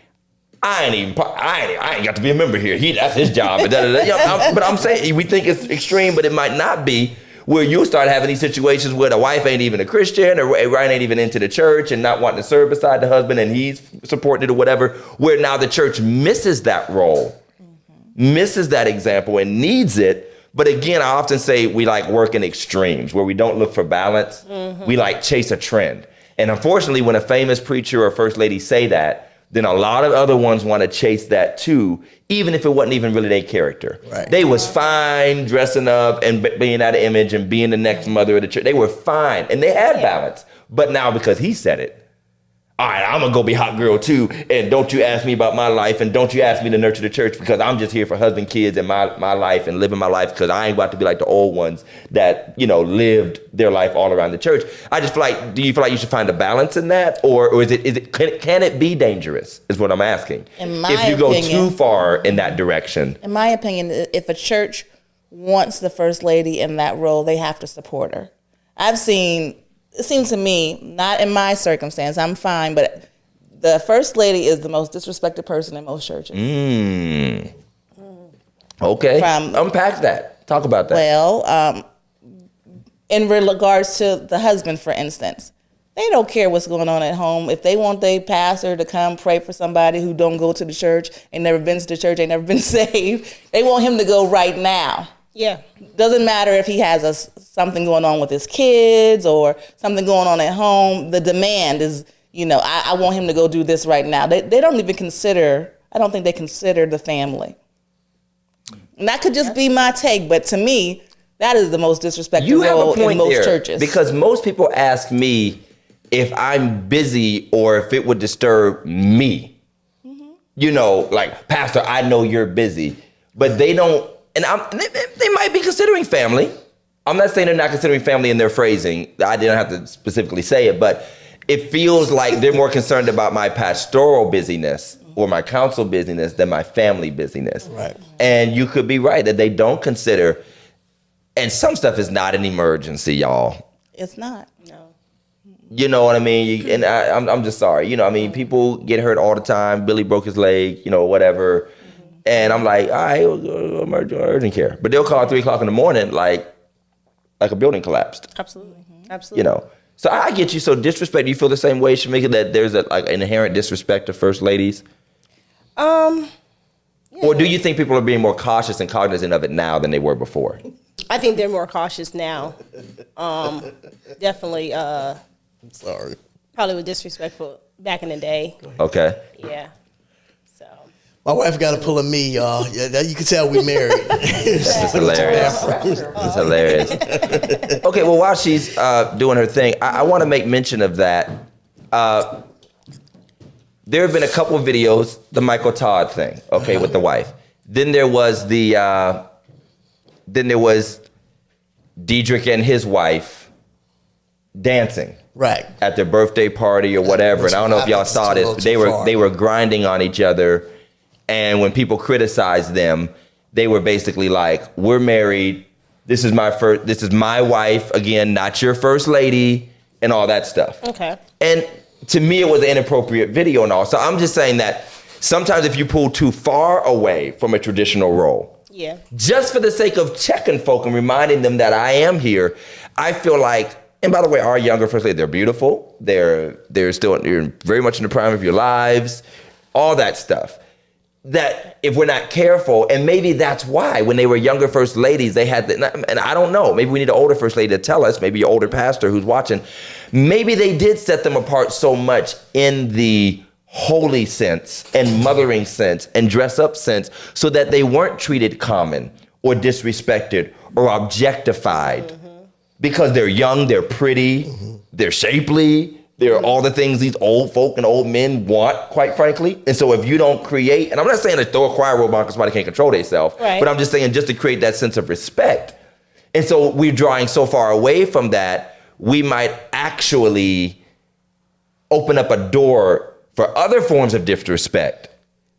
I ain't got to be a member here. That's his job. But I'm saying, we think it's extreme, but it might not be, where you'll start having these situations where the wife ain't even a Christian, or Ryan ain't even into the church and not wanting to serve beside the husband, and he's supporting it or whatever, where now the church misses that role, misses that example, and needs it. But again, I often say we like work in extremes, where we don't look for balance. We like chase a trend. And unfortunately, when a famous preacher or first lady say that, then a lot of other ones want to chase that too, even if it wasn't even really their character. Right. They was fine dressing up and being out of image and being the next mother of the church. They were fine, and they had balance. But now, because he said it, all right, I'm going to go be hot girl too, and don't you ask me about my life, and don't you ask me to nurture the church, because I'm just here for husband, kids, and my life, and living my life, because I ain't about to be like the old ones that, lived their life all around the church. I just feel like, do you feel like you should find a balance in that, or can it be dangerous, is what I'm asking, if you go too far in that direction? In my opinion, if a church wants the first lady in that role, they have to support her. It seems to me, not in my circumstance, I'm fine, but the first lady is the most disrespected person in most churches. Okay. Unpack that. Talk about that. Well, in regards to the husband, for instance, they don't care what's going on at home. If they want their pastor to come pray for somebody who don't go to the church, ain't never been to the church, ain't never been saved, they want him to go right now. Yeah. Doesn't matter if he has something going on with his kids or something going on at home. The demand is, I want him to go do this right now. They don't even consider, I don't think they consider the family. And that could just be my take, but to me, that is the most disrespectful role in most churches. Because most people ask me if I'm busy or if it would disturb me. You know, like, Pastor, I know you're busy, but they don't, and they might be considering family. I'm not saying they're not considering family in their phrasing. I didn't have to specifically say it, but it feels like they're more concerned about my pastoral busyness or my counsel busyness than my family busyness. Right. And you could be right that they don't consider, and some stuff is not an emergency, y'all. It's not. No. You know what I mean? And I'm just sorry. You know, I mean, people get hurt all the time. Billy broke his leg, you know, whatever. And I'm like, all right, urgent care. But they'll call at 3 o'clock in the morning like a building collapsed. Absolutely. Absolutely. You know. So I get you. So disrespect, you feel the same way, Shamika, that there's an inherent disrespect to first ladies? Yeah. Or do you think people are being more cautious and cognizant of it now than they were before? I think they're more cautious now. Definitely. I'm sorry. Probably was disrespectful back in the day. Okay. Yeah. So. My wife got to pull a me, y'all. Yeah, you can tell we married. It's hilarious. It's hilarious. Okay, well, while she's doing her thing, I want to make mention of that. There have been a couple of videos, the Michael Todd thing, okay, with the wife. Then there was Diedrich and his wife dancing. Right. At their birthday party or whatever. And I don't know if y'all saw this, but they were grinding on each other. And when people criticized them, they were basically like, we're married. This is my wife, again, not your first lady, and all that stuff. Okay. And to me, it was an inappropriate video and all. So I'm just saying that sometimes if you pull too far away from a traditional role, Yeah. just for the sake of checking folk and reminding them that I am here, I feel like, and by the way, our younger first lady, they're beautiful. They're still, you're very much in the prime of your lives, all that stuff. That if we're not careful, and maybe that's why when they were younger first ladies, they had, and I don't know, maybe we need an older first lady to tell us, maybe your older pastor who's watching, maybe they did set them apart so much in the holy sense and mothering sense and dress up sense so that they weren't treated common or disrespected or objectified because they're young, they're pretty, they're shapely. They're all the things these old folk and old men want, quite frankly. And so if you don't create, and I'm not saying to throw a choir robe on because somebody can't control themselves, right. But I'm just saying just to create that sense of respect. And so we're drawing so far away from that, we might actually open up a door for other forms of disrespect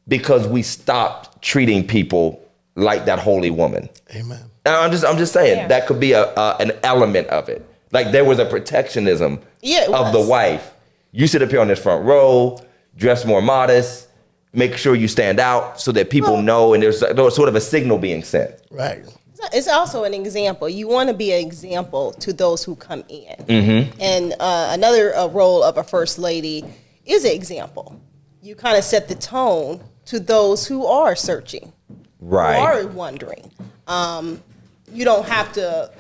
because we stopped treating people like that holy woman. Amen. And I'm just saying that could be an element of it. Like there was a protectionism of the wife. You sit up here on this front row, dress more modest, make sure you stand out so that people know, and there's sort of a signal being sent. Right. It's also an example. You want to be an example to those who come in. Mm-hmm. And another role of a first lady is an example. You kind of set the tone to those who are searching, right? Who are wondering. You don't have to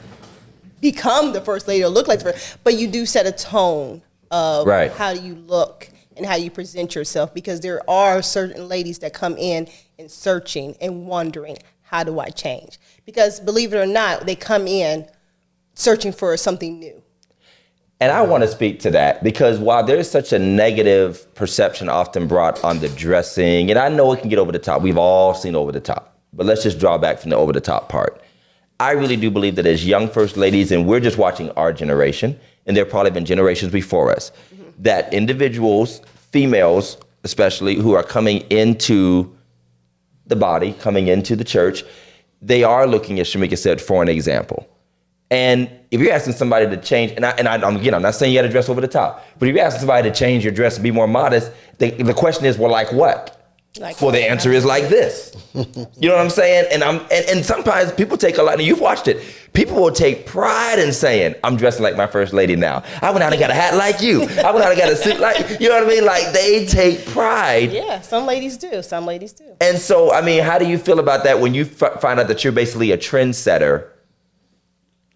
become the first lady or look like the first, but you do set a tone of how you look and how you present yourself, because there are certain ladies that come in and searching and wondering, how do I change? Because believe it or not, they come in searching for something new. And I want to speak to that because while there's such a negative perception often brought on the dressing, and I know it can get over the top. We've all seen over the top, but let's just draw back from the over the top part. I really do believe that as young first ladies, and we're just watching our generation, and there have probably been generations before us, that individuals, females especially, who are coming into the body, coming into the church, they are looking, as Shamika said, for an example. And if you're asking somebody to change, and I'm not saying you got to dress over the top, but if you're asking somebody to change your dress and be more modest, the question is, well, like what? Well, the answer is like this. You know what I'm saying? And sometimes people take a lot, and you've watched it. People will take pride in saying, I'm dressing like my first lady now. I went out and got a hat like you. I went out and got a suit like, you know what I mean? Like they take pride. Yeah, some ladies do. Some ladies do. And so, I mean, how do you feel about that when you find out that you're basically a trendsetter?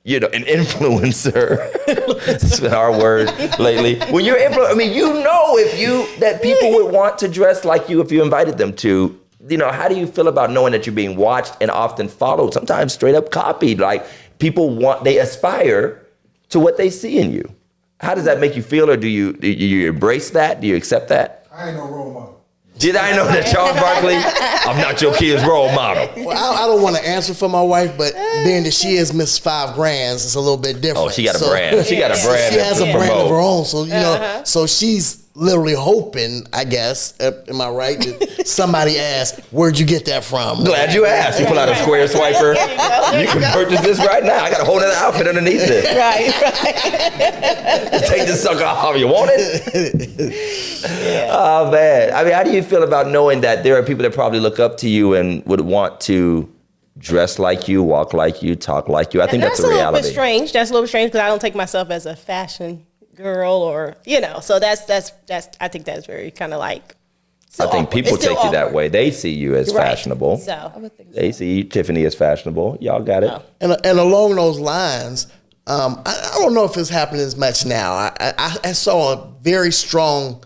You know, an influencer. It's been our word lately. When you're I mean, you know, that people would want to dress like you if you invited them to. You know, how do you feel about knowing that you're being watched and often followed, sometimes straight up copied? Like they aspire to what they see in you. How does that make you feel, or do you embrace that? Do you accept that? I ain't no role model. Did I know that Charles Barkley? I'm not your kid's role model. Well, I don't want to answer for my wife, but being that she is Miss 5 Grands, it's a little bit different. Oh, she got a brand. She got a brand. She has a brand of her promote. own. So, you know, so she's literally hoping, I guess, am I right, that somebody asks, where'd you get that from? Glad you asked. You pull out a square swiper. You can purchase this right now. I got a whole other outfit underneath this. Right. Just take this sucker off. You want it? Oh, man. I mean, how do you feel about knowing that there are people that probably look up to you and would want to dress like you, walk like you, talk like you? I think that's a reality. That's a little bit strange. That's a little strange because I don't take myself as a fashion girl or, so that's I think that's very kind of like, I think people take you that way. They see you as fashionable. So they see Tiffany as fashionable. Y'all got it. Oh. And along those lines, I don't know if it's happening as much now. I saw a very strong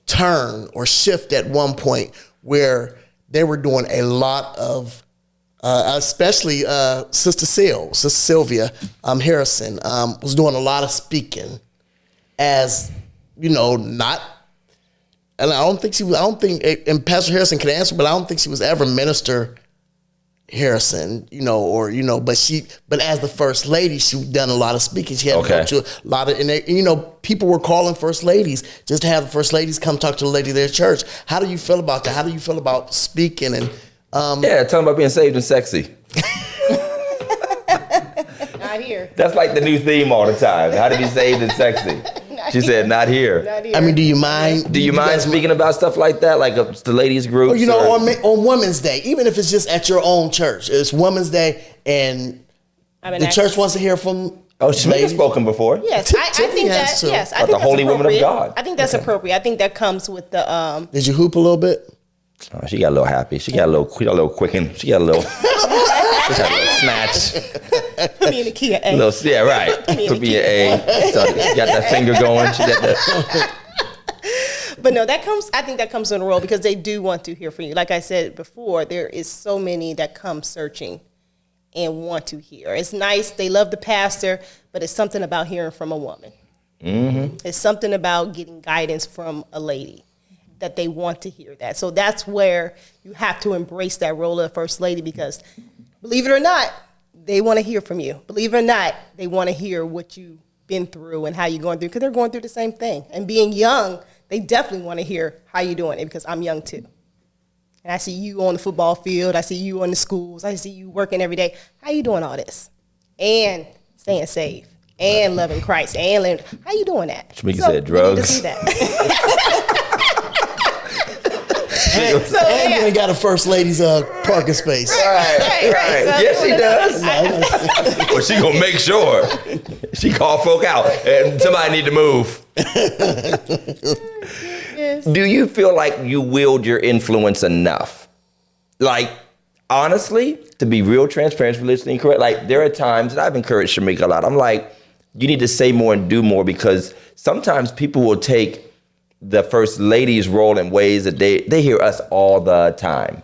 turn or shift at one point where they were doing a lot of, especially Sister Sylvia Harrison was doing a lot of speaking as, not. And I don't think, and Pastor Harrison can answer, but I don't think she was ever Minister Harrison, but as the First Lady, she done a lot of speaking. She had to go to a lot of, and people were calling First Ladies just to have the First Ladies come talk to the lady of their church. How do you feel about that? How do you feel about speaking? And tell them about being saved and sexy. not here. That's like the new theme all the time. How to be saved and sexy. She said, not here. Not here. I mean, do you mind? Do you mind speaking about stuff like that, like the ladies group? On Women's Day, even if it's just at your own church, it's Women's Day, and the church wants to hear from. Oh, Shamika's spoken before. Yes, I think that. Yes, I think the Holy Woman of God. I think that's appropriate. I think that comes with the. Did you hoop a little bit? Oh, she got a little happy. She got a little quicken. She got a little. She got a little snatch. Put me in the key of A. Yeah, right. Put me in A. So she got that finger going. She got that. But no, I think that comes on the roll because they do want to hear from you. Like I said before, there is so many that come searching and want to hear. It's nice. They love the pastor, but it's something about hearing from a woman. Mm-hmm. It's something about getting guidance from a lady that they want to hear that. So that's where you have to embrace that role of First Lady because, believe it or not, they want to hear from you. Believe it or not, they want to hear what you've been through and how you're going through because they're going through the same thing. And being young, they definitely want to hear how you're doing it because I'm young too. And I see you on the football field. I see you on the schools. I see you working every day. How you doing all this? And staying safe and loving Christ and living. How you doing that? Shamika said drugs. We need to see that. And you ain't got a First Lady's parking space. Right. So Yes, she does. Well, she gonna make sure. She call folk out, and somebody need to move. Yes. Do you feel like you wield your influence enough? Like, honestly, to be real transparent, religiously correct, like there are times that I've encouraged Shamika a lot. I'm like, you need to say more and do more because sometimes people will take the First Lady's role in ways that they hear us all the time.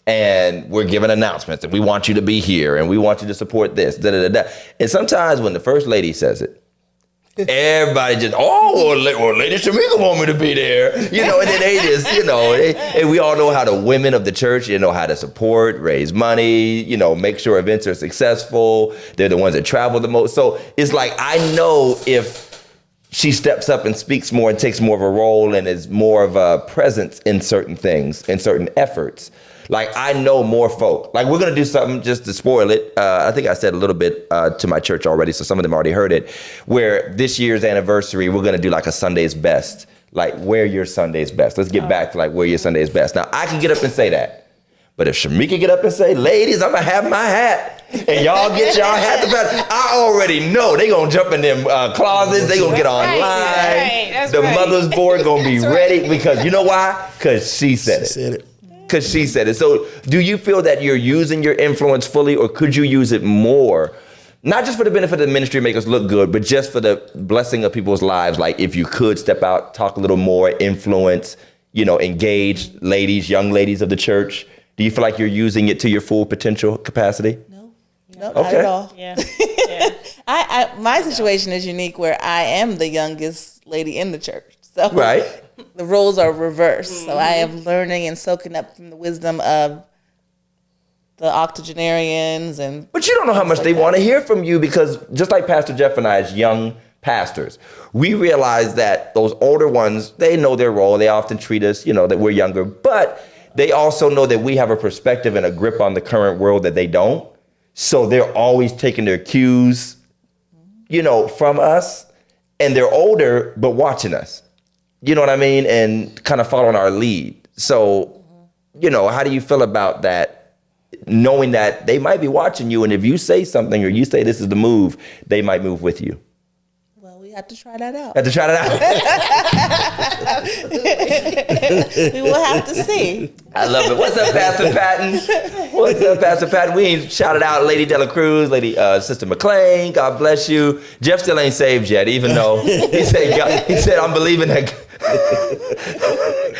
And we're giving announcements that we want you to be here and we want you to support this, da da da da. And sometimes when the First Lady says it, everybody just, well, Lady Shamika want me to be there. And then they just, and we all know how the women of the church, know how to support, raise money, make sure events are successful. They're the ones that travel the most. So it's like, I know if she steps up and speaks more and takes more of a role and is more of a presence in certain things, in certain efforts. Like, I know more folk. Like, we're going to do something just to spoil it. I think I said a little bit to my church already, so some of them already heard it, where this year's anniversary, we're going to do like a Sunday's best. Like, wear your Sunday's best. Let's get back to like, wear your Sunday's best. Now, I can get up and say that. But if Shamika get up and say, ladies, I'm going to have my hat, and y'all get y'all hat, I already know they going to jump in them closets. They going to get online. Right. The mother's board going to be ready because you know why? Because she said it. Because she said it. So do you feel that you're using your influence fully, or could you use it more? Not just for the benefit of the ministry, make us look good, but just for the blessing of people's lives. Like if you could step out, talk a little more, influence, engage ladies, young ladies of the church. Do you feel like you're using it to your full potential capacity? No, Okay. not at all. Yeah. My situation is unique where I am the youngest lady in the church. So Right. the roles are reversed. So I am learning and soaking up from the wisdom of the octogenarians and. But you don't know how much they want to hear from you, because just like Pastor Jeff and I, as young pastors, we realize that those older ones, they know their role. They often treat us, that we're younger, but they also know that we have a perspective and a grip on the current world that they don't. So they're always taking their cues, from us, and they're older, but watching us, you know what I mean? And kind of following our lead. So, how do you feel about that? Knowing that they might be watching you, and if you say something or you say this is the move, they might move with you. Well, we have to try that out. Have to try that out. We will have to see. I love it. What's up, Pastor Patton? What's up, Pastor Patton? We ain't shouted out Lady Dela Cruz, Sister McLean. God bless you. Jeff still ain't saved yet, even though he said, I'm believing that.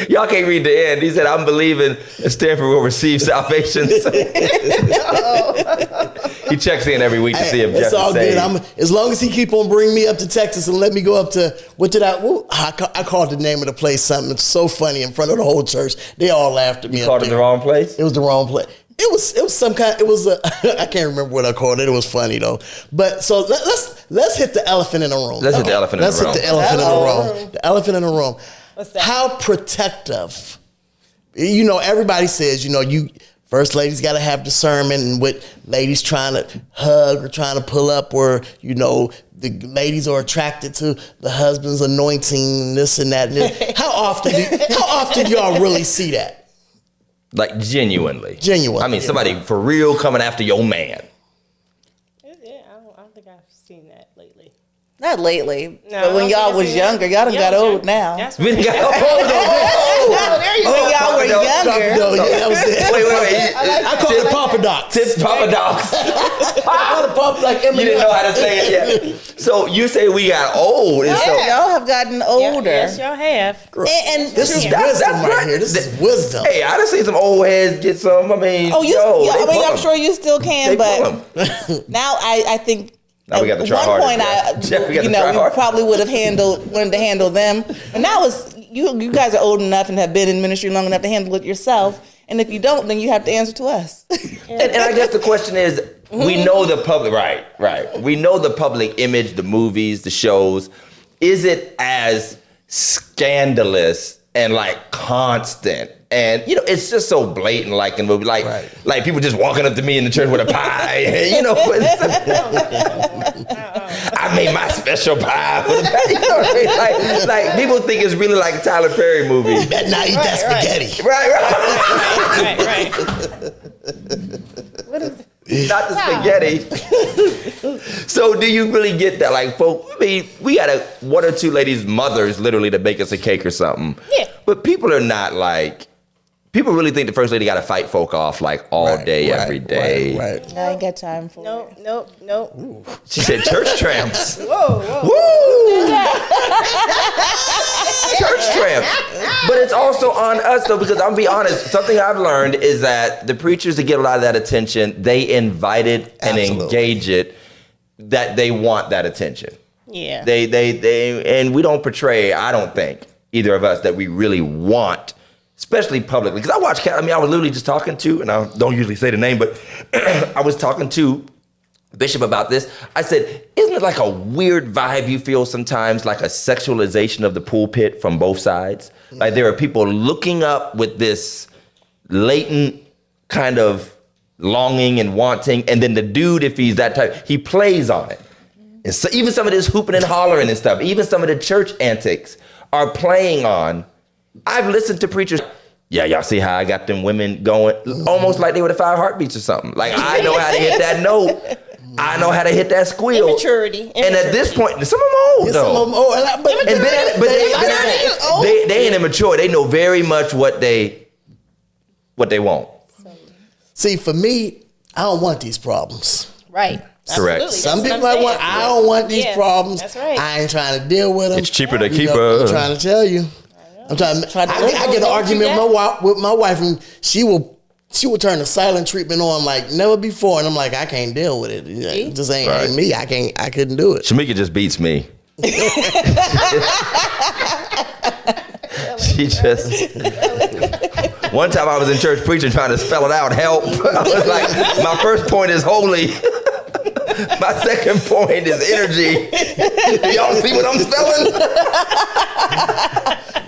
Y'all can't read the end. He said, I'm believing that Stanford will receive salvation. So he checks in every week to see if Jeff is saved. It's all good. As long as he keep on bringing me up to Texas and let me go up to, I called the name of the place something so funny in front of the whole church. They all laughed at me. You called it the wrong place? It was the wrong place. It was some kind. It was I can't remember what I called it. It was funny though. But so let's hit the elephant in the room. Let's hit the elephant in the room. Let's hit the elephant in the room. The elephant in the room. What's that? How protective? Everybody says you first ladies got to have discernment, and with ladies trying to hug or trying to pull up, or the ladies are attracted to the husband's anointing, this and that. And this. How often do y'all really see that? Like genuinely. Genuinely. I mean, somebody for real coming after your man. Yeah, I don't think I've seen that lately. Not lately, No, but when I don't y'all think I've was seen younger, that. y'all done got old Yeah, now. That's We right. got There you go. When y'all were younger. No, yeah, that was it. Wait. I call it Papa Doc. Tip Papa Docs. Like You didn't know how to say it yet. So you say we got old. And so, Y'all have gotten older. Yes, y'all have. And This is That's wisdom right. right here. This is wisdom. hey, I done seen some old heads get some. I mean, oh, I'm I'm sure you still can, They but pull 'em. now I think. Now we got to try At harder, one point, Jeff. We got to try we harder. probably would have wanted to handle them. And now you guys are old enough and have been in ministry long enough to handle it yourself. And if you don't, then you have to answer to us. And I guess the question is, we know the public, right. We know the public image, the movies, the shows. Is it as scandalous and constant? And it's just so blatant, in movie, like people just walking up to me in the church with a pie, I made my special pie with a pie. Like people think it's really like a Tyler Perry movie. You better not eat that spaghetti. Right. Right. Not the spaghetti. So do you really get that? We got one or two ladies' mothers literally to bake us a cake or something. Yeah. But people are not people really think the first lady got to fight folk off all day, every day. Right. I ain't got time for it. Nope. She said church tramps. Whoa. Woo! Church tramps. But it's also on us though, because I'm gonna be honest, something I've learned is that the preachers that get a lot of that attention, they invite it and Absolutely. engage it, that they want that attention. Yeah. They and we don't portray, I don't think, either of us, that we really want, especially publicly. Because I was literally just talking to, and I don't usually say the name, but I was talking to Bishop about this. I said, isn't it like a weird vibe you feel sometimes, like a sexualization of the pulpit from both sides? Like there are people looking up with this latent kind of longing and wanting, and then the dude, if he's that type, he plays on it. And so even some of this hooping and hollering and stuff, even some of the church antics are playing on. I've listened to preachers, yeah, y'all see how I got them women going, almost like they were the 5 heartbeats or something. Like I know how to hit that note. I know how to hit that squeal. Immaturity. And at this point, some of them old though. Some of them old. They ain't immature. They know very much what they want. See, for me, I don't want these problems. Right. Correct. Absolutely. Some That's people what I'm want. saying. I don't want these Yeah, problems. that's right. I ain't trying to deal with them. It's cheaper to keep I'm her. trying to tell you. I'm trying. I get an argument with my wife, and she will turn the silent treatment on like never before, and I'm like, I can't deal with it. It just ain't me. I couldn't do it. Shamika just beats me. She just. One time I was in church preaching trying to spell it out, help. I was like, my first point is holy. My second point is energy. Do y'all see what I'm spelling?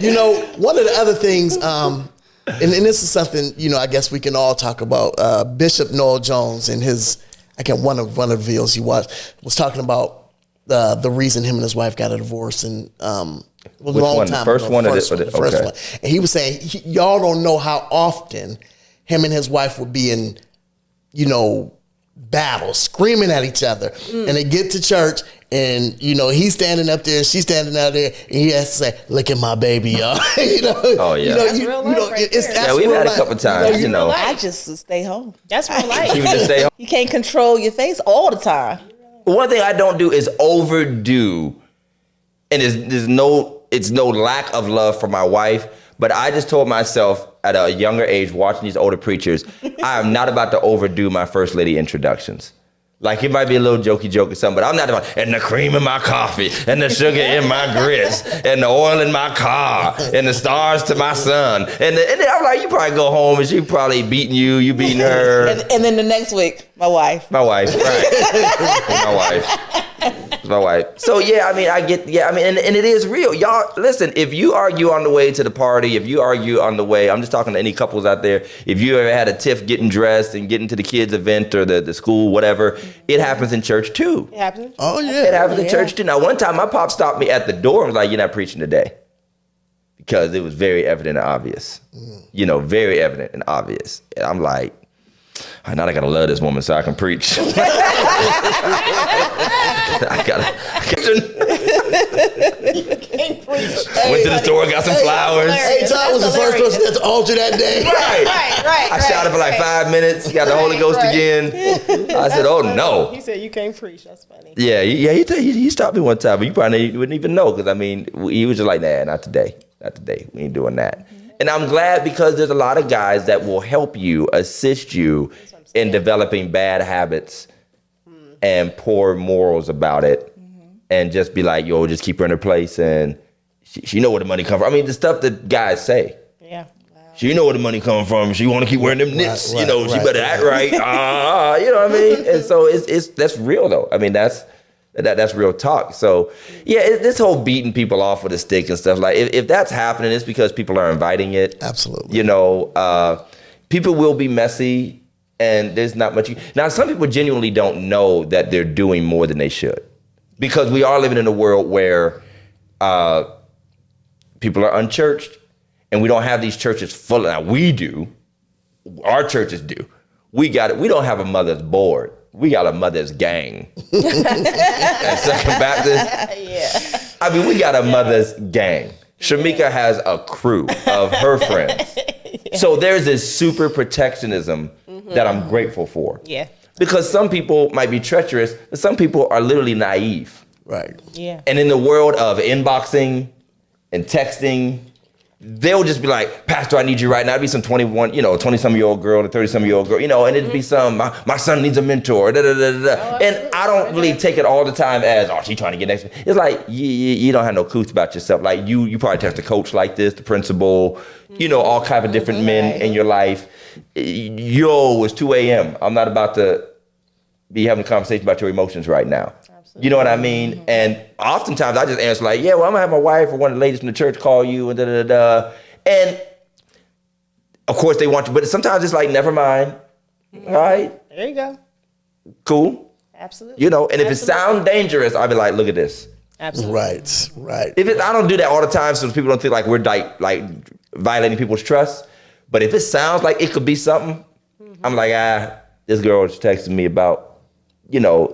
You know, one of the other things, and this is something, you know, I guess we can all talk about. Bishop Noel Jones and his, one of the videos he watched was talking about the reason him and his wife got a divorce, and Which one? The first one or the first one. And he was saying, y'all don't know how often him and his wife would be in, you know, battle, screaming at each other. And they get to church and, you know, he's standing up there, she's standing out there, and he has to say, look at my baby, y'all. You know? Oh, yeah. That's real life right there. Yeah, we've had a couple times, you know. I just stay home. That's real life. You just stay home. You can't control your face all the time. One thing I don't do is overdo, and it's no lack of love for my wife, but I just told myself at a younger age, watching these older preachers, I am not about to overdo my first lady introductions. Like, it might be a little jokey joke or something, but I'm not about, and the cream in my coffee, and the sugar in my grits, and the oil in my car, and the stars to my son. And then I'm like, you probably go home and she probably beating you beating her. And then the next week, my wife. My wife, right. My wife. It's my wife. So, yeah, I mean, and it is real. Y'all, listen, if you argue on the way to the party, if you argue on the way, I'm just talking to any couples out there, if you ever had a tiff getting dressed and getting to the kids' event or the school, whatever, it happens in church too. It happens. Oh, yeah. It happens in church too. Now, one time my pop stopped me at the door and was like, you're not preaching today. Because it was very evident and obvious. You know, very evident and obvious. And I'm like, now I gotta love this woman so I can preach. I Can't preach. went to the store, got some flowers. Hey, Todd was the first person at the altar that day. Right. I shouted for like 5 minutes, got the Holy Ghost again. I said, oh no. He said, you can't preach. That's funny. Yeah, he stopped me one time, but you probably wouldn't even know, because I mean, he was just like, nah, not today. Not today. We ain't doing that. And I'm glad, because there's a lot of guys that will help you, assist you in developing bad habits and poor morals about it. And just be like, yo, just keep her in her place, and she know where the money come from. I mean, the stuff that guys say. Yeah. She know where the money come from. She want to keep wearing them knits. Right, you know, right, she better act right. You know what I mean? And so that's real though. I mean, that's real talk. So yeah, this whole beating people off with a stick and stuff, like if that's happening, it's because people are inviting it. Absolutely. You know, people will be messy, and there's not much. Now, some people genuinely don't know that they're doing more than they should, because we are living in a world where people are unchurched, and we don't have these churches full. Now we do. Our churches do. We don't have a mother's board. We got a mother's gang. At Second Baptist. Yeah. I mean, we got a mother's gang. Shamika has a crew of her friends. So there's this super protectionism that I'm grateful for. Yeah. Because some people might be treacherous, but some people are literally naive. Right. Yeah. And in the world of inboxing and texting, they'll just be like, Pastor, I need you right now. It'd be some 20-some-year-old girl, a 30-some-year-old girl, and it'd be some, my son needs a mentor, da, da, da, da. And I don't really take it all the time as, she's trying to get next. It's like, you don't have no clues about yourself. Like, you probably text a coach like this, the principal, all kinds of different men in your life. Yo, it's 2 a.m. I'm not about to be having a conversation about your emotions right now. You know what I mean? Mm-hmm. And oftentimes I just answer like, yeah, well, I'm gonna have my wife or one of the ladies from the church call you and da. And of course they want you, but sometimes it's like, never mind. All right. There you go. Cool. Absolutely. And if it sounds dangerous, I'll be like, look at this. Absolutely. Right. I don't do that all the time, so people don't feel like we're like violating people's trust. But if it sounds like it could be something, I'm like, this girl is texting me about,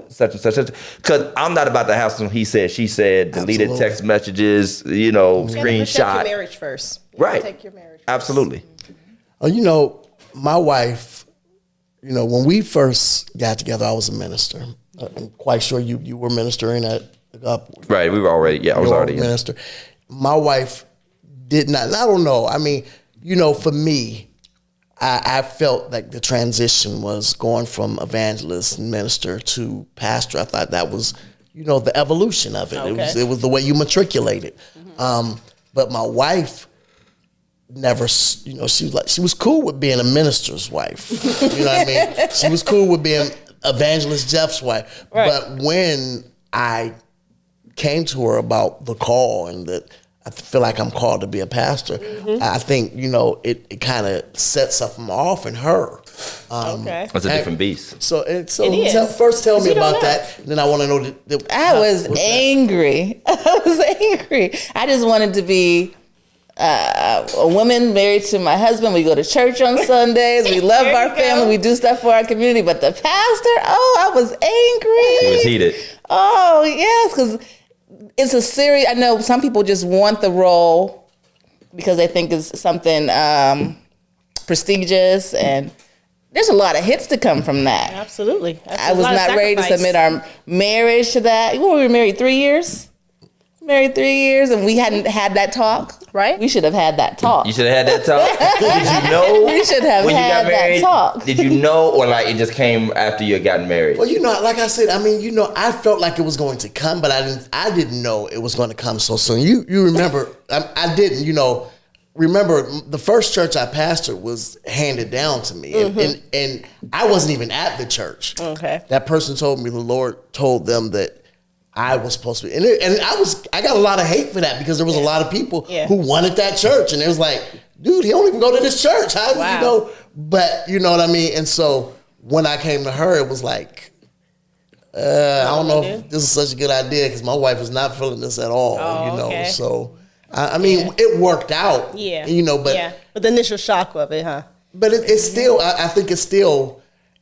such and such. Because I'm not about to have some he said, she said, deleted text messages, screenshot. Protect your marriage first. Right. Protect your marriage first. Absolutely. My wife, when we first got together, I was a minister. I'm quite sure you were ministering at right. We were already. I was already a minister. My wife did not. I don't know. I mean, for me, I felt like the transition was going from evangelist and minister to pastor. I thought that was, the evolution of it. Okay. It was the way you matriculated. But my wife never, she was cool with being a minister's wife. You know what I mean? She was cool with being Evangelist Jeff's wife. Right. But when I came to her about the call and that I feel like I'm called to be a pastor, I think, it kind of set something off in her. Okay. That's a different beast. So is. first tell me You don't about know. that. Then I want to know I was angry. I was angry. I just wanted to be a woman married to my husband. We go to church on Sundays. We love There our you family. go. We do stuff for our community. But the pastor, I was angry. He was heated. Oh, yes, because it's a serious, I know some people just want the role because they think it's something prestigious, and there's a lot of hits to come from that. Absolutely. I was not ready to submit our marriage to that. We were married 3 years. Married 3 years, and we hadn't had that talk. Right. We should have had that talk. You should have had that talk. Did you know We should have when you had got married? that talk. Did you know, or like it just came after you had gotten married? Well, like I said, I mean, I felt like it was going to come, but I didn't know it was going to come so soon. You remember, I didn't, remember the first church I pastored was handed down to me, and I wasn't even at the church. Okay. That person told me the Lord told them that I was supposed to be, and I got a lot of hate for that because there was a lot of people who wanted that church, and it was like, dude, he don't even go to this church. How do you know? But you know what I mean. And so when I came to her, it was like, I don't know if this is such a good idea because my wife is not feeling this at all. Okay. So I mean, it worked out. Yeah. But the initial shock of it, huh? But it's still, I think it's still,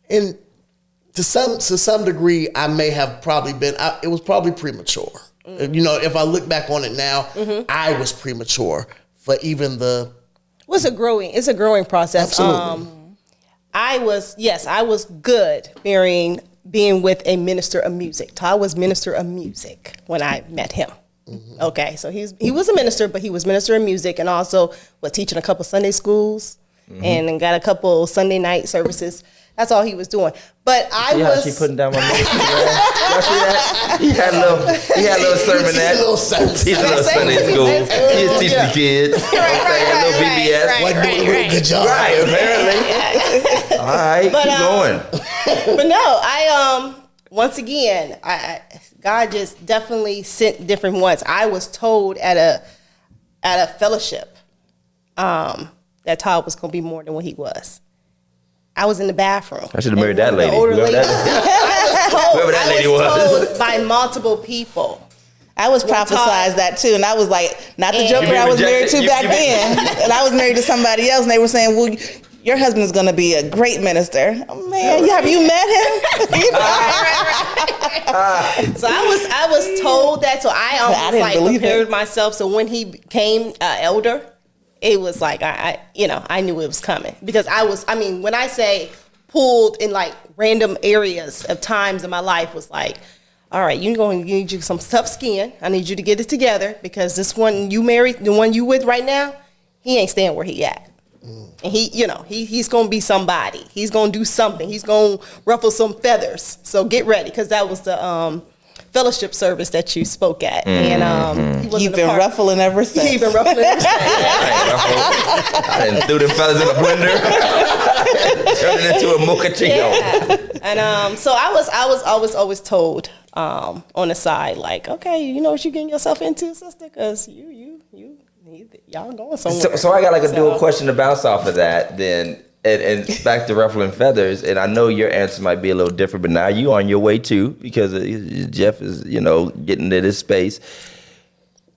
to some degree, I may have probably been. It was probably premature. If I look back on it now, I was premature for even the. It's a growing process. Absolutely. I was good being with a minister of music. Todd was minister of music when I met him. Okay, so he was a minister, but he was minister of music and also was teaching a couple Sunday schools and got a couple Sunday night services. That's all he was doing. But See how she putting down my ministry, man? Y'all see that? He had a little sermonette. Teaching a little Sunday school. He was teaching the kids. A little BBS. Wasn't doing a real good job. Right, apparently. All right, keep going. But no, once again, God just definitely sent different ones. I was told at a fellowship that Todd was going to be more than what he was. I was in the bathroom. I should have married that lady. Whoever that lady was. Told by multiple people. I was prophesized that too, and I was like, not the joker I was married to back then. And I was married to somebody else, and they were saying, well, your husband's going to be a great minister. Oh, man, have you met him? So I was told that, so I almost prepared myself. So when he became elder, it was like I knew it was coming because when I say pulled in like random areas of times in my life was like, all right, you need you some tough skin. I need you to get it together because this one you married, the one you with right now, he ain't staying where he at. And he's gonna be somebody. He's gonna do something. He's gonna ruffle some feathers. So get ready because that was the fellowship service that you spoke at, and you've been ruffling ever since. He's been ruffling ever since. I done threw them fellas in a blender, turned it into a mochaccino. And so I was always told on the side, like, okay, you know what you're getting yourself into, sister, because y'all going somewhere. So I got like a dual question to bounce off of that then. And back to ruffling feathers, and I know your answer might be a little different, but now you on your way too because Jeff is, getting to this space.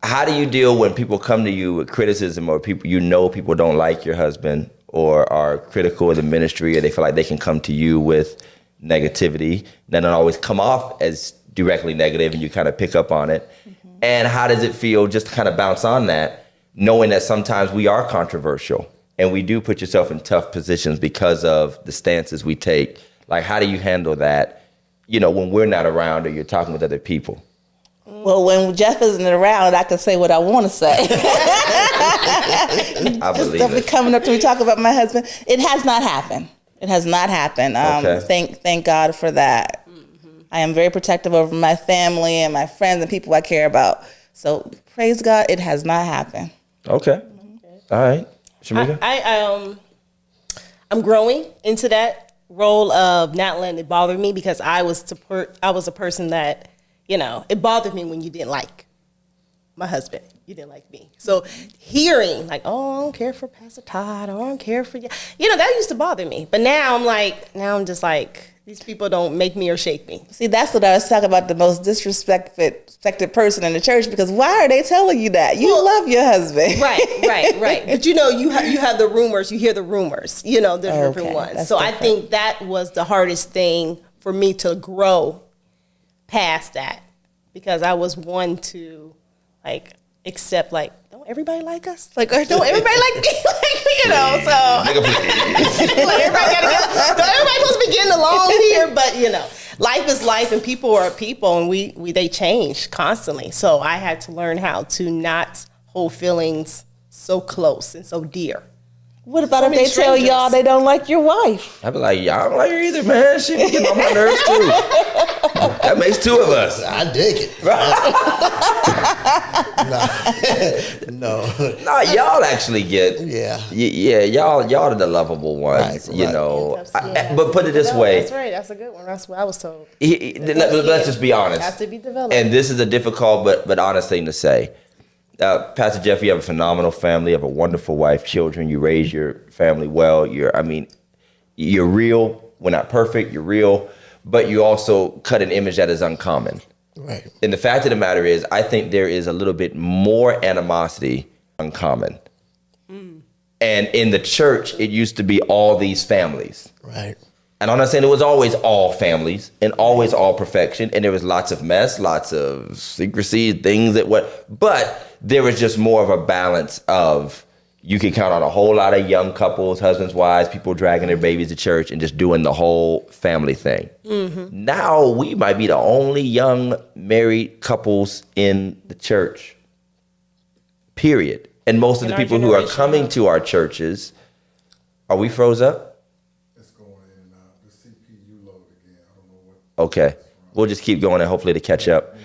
How do you deal when people come to you with criticism or people don't like your husband or are critical of the ministry or they feel like they can come to you with negativity that don't always come off as directly negative and you kind of pick up on it? Mm-hmm. And how does it feel just to kind of bounce on that, knowing that sometimes we are controversial? And we do put yourself in tough positions because of the stances we take. Like, how do you handle that, when we're not around or you're talking with other people? Well, when Jeff isn't around, I can say what I want to say. I believe it. Coming up to me talk about my husband. It has not happened. It has not happened. Okay. Thank God for that. I am very protective over my family and my friends and people I care about. So praise God, it has not happened. Okay. All right. Shamika? I'm growing into that role of not letting it bother me, because I was a person that, it bothered me when you didn't like my husband. You didn't like me. So hearing like, oh, I don't care for Pastor Todd, or I don't care for you. That used to bother me. But now I'm just like, these people don't make me or shake me. See, that's what I was talking about, the most disrespected person in the church, because why are they telling you that? You love your husband. Right. But you have the rumors, you hear the rumors, the different ones. That's so different. I think that was the hardest thing for me to grow past that, because I was one to accept don't everybody like us? Don't everybody like me? So everybody must be getting along here, but life is life and people are people, and they change constantly. So I had to learn how to not hold feelings so close and so dear. What about if they tell y'all they don't like your wife? I'd be like, y'all don't like her either, man. She be getting on my nerves too. That makes two of us. I dig it. No, y'all actually get. Yeah. Y'all are the lovable ones, Right. But put it this way. That's right. That's a good one. That's what I was told. Let's just be honest. It has to be developed. And this is a difficult but honest thing to say. Pastor Jeff, you have a phenomenal family. You have a wonderful wife, children. You raise your family well. You're real. We're not perfect. You're real. But you also cut an image that is uncommon. Right. And the fact of the matter is, I think there is a little bit more animosity uncommon. And in the church, it used to be all these families. Right. And I'm not saying it was always all families and always all perfection. And there was lots of mess, lots of secrecy, but there was just more of a balance of, you could count on a whole lot of young couples, husbands, wives, people dragging their babies to church and just doing the whole family thing. Mm-hmm. Now we might be the only young married couples in the church, period. And most of the people who are coming to our churches, are we froze up? It's going in and out. The CPU load again. I don't know what. Okay. We'll just keep going and hopefully to catch up.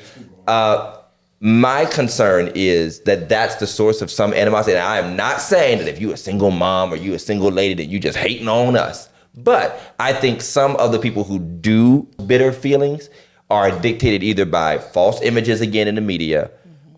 My concern is that that's the source of some animosity. And I am not saying that if you're a single mom or you a single lady that you just hating on us. But I think some of the people who do bitter feelings are dictated either by false images, again, in the media,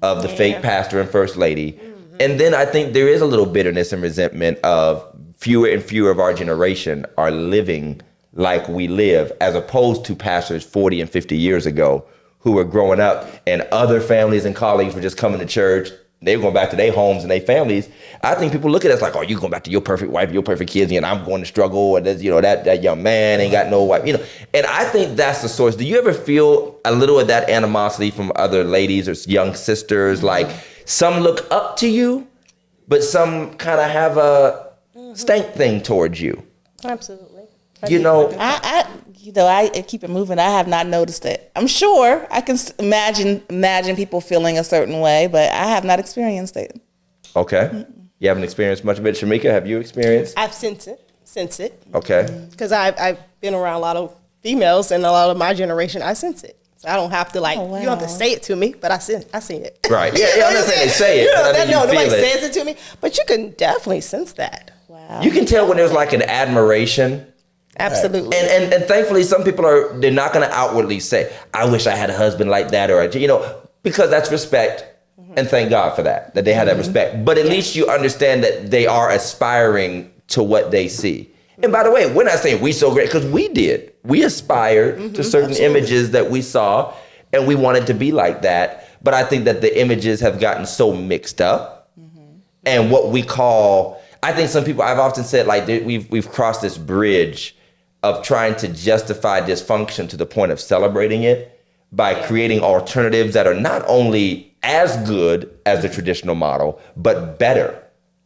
of the fake pastor and first lady. And then I think there is a little bitterness and resentment of fewer and fewer of our generation are living like we live, as opposed to pastors 40 and 50 years ago who were growing up and other families and colleagues were just coming to church. They were going back to their homes and their families. I think people look at us like, oh, you going back to your perfect wife, your perfect kids, and I'm going to struggle. And that young man ain't got no wife, And I think that's the source. Do you ever feel a little of that animosity from other ladies or young sisters? Like some look up to you, but some kind of have a stank thing towards you. Absolutely. I keep it moving. I have not noticed it. I'm sure I can imagine people feeling a certain way, but I have not experienced it. Okay. You haven't experienced much of it. Shamika, have you experienced? I've sensed it. Okay. Because I've been around a lot of females and a lot of my generation. I sense it. So I don't have to you don't have to say it to me, but I seen it. Right. Yeah, I'm not saying they say it. But nobody says it to me, but you can definitely sense that. Wow. You can tell when there's like an admiration. Absolutely. And thankfully, some people they're not going to outwardly say, I wish I had a husband like that, or, because that's respect. And thank God for that they have that respect. But at least you understand that they are aspiring to what they see. And by the way, we're not saying we so great, because we did. We aspired to certain images that we saw, and we wanted to be like that. But I think that the images have gotten so mixed up. And what we call, I think some people, I've often said, like, we've crossed this bridge of trying to justify dysfunction to the point of celebrating it by creating alternatives that are not only as good as the traditional model, but better.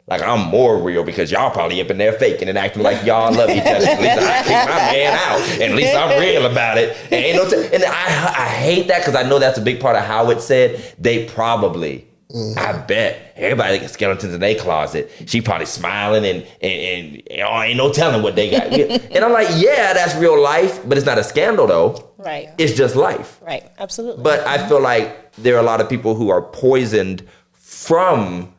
Like, I'm more real because y'all probably up in there faking and acting like y'all love each other. At least I kick my man out. And at least I'm real about it. And and I hate that, because I know that's a big part of how it's said. They probably, I bet, everybody got skeletons in their closet. She probably smiling and ain't no telling what they got. And I'm like, yeah, that's real life, but it's not a scandal though. Right. It's just life. Right. Absolutely. But I feel like there are a lot of people who are poisoned from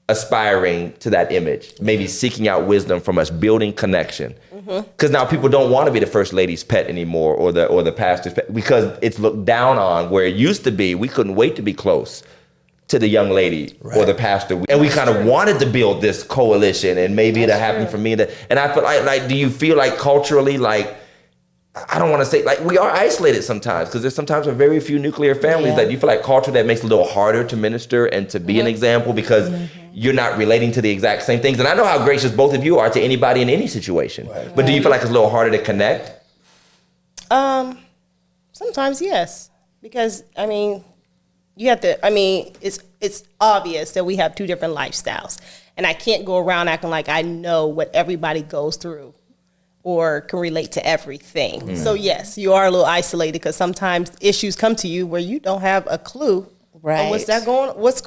aspiring to that image, maybe seeking out wisdom from us, building connection. Because now people don't want to be the first lady's pet anymore, or the pastor's pet, because it's looked down on. Where it used to be, we couldn't wait to be close to the young lady or the pastor, and we kind of wanted to build this coalition, and maybe it'll happen for me. And I feel like, do you feel like culturally, like, I don't want to say, like, we are isolated sometimes, because there's sometimes very few nuclear families that you feel like culture that makes it a little harder to minister and to be an example, because you're not relating to the exact same things. And I know how gracious both of you are to anybody in any situation. But do you feel like it's a little harder to connect? Sometimes, yes. Because, I mean, you have to, I mean, it's obvious that we have two different lifestyles. And I can't go around acting like I know what everybody goes through or can relate to everything. So yes, you are a little isolated, because sometimes issues come to you where you don't have a clue on what's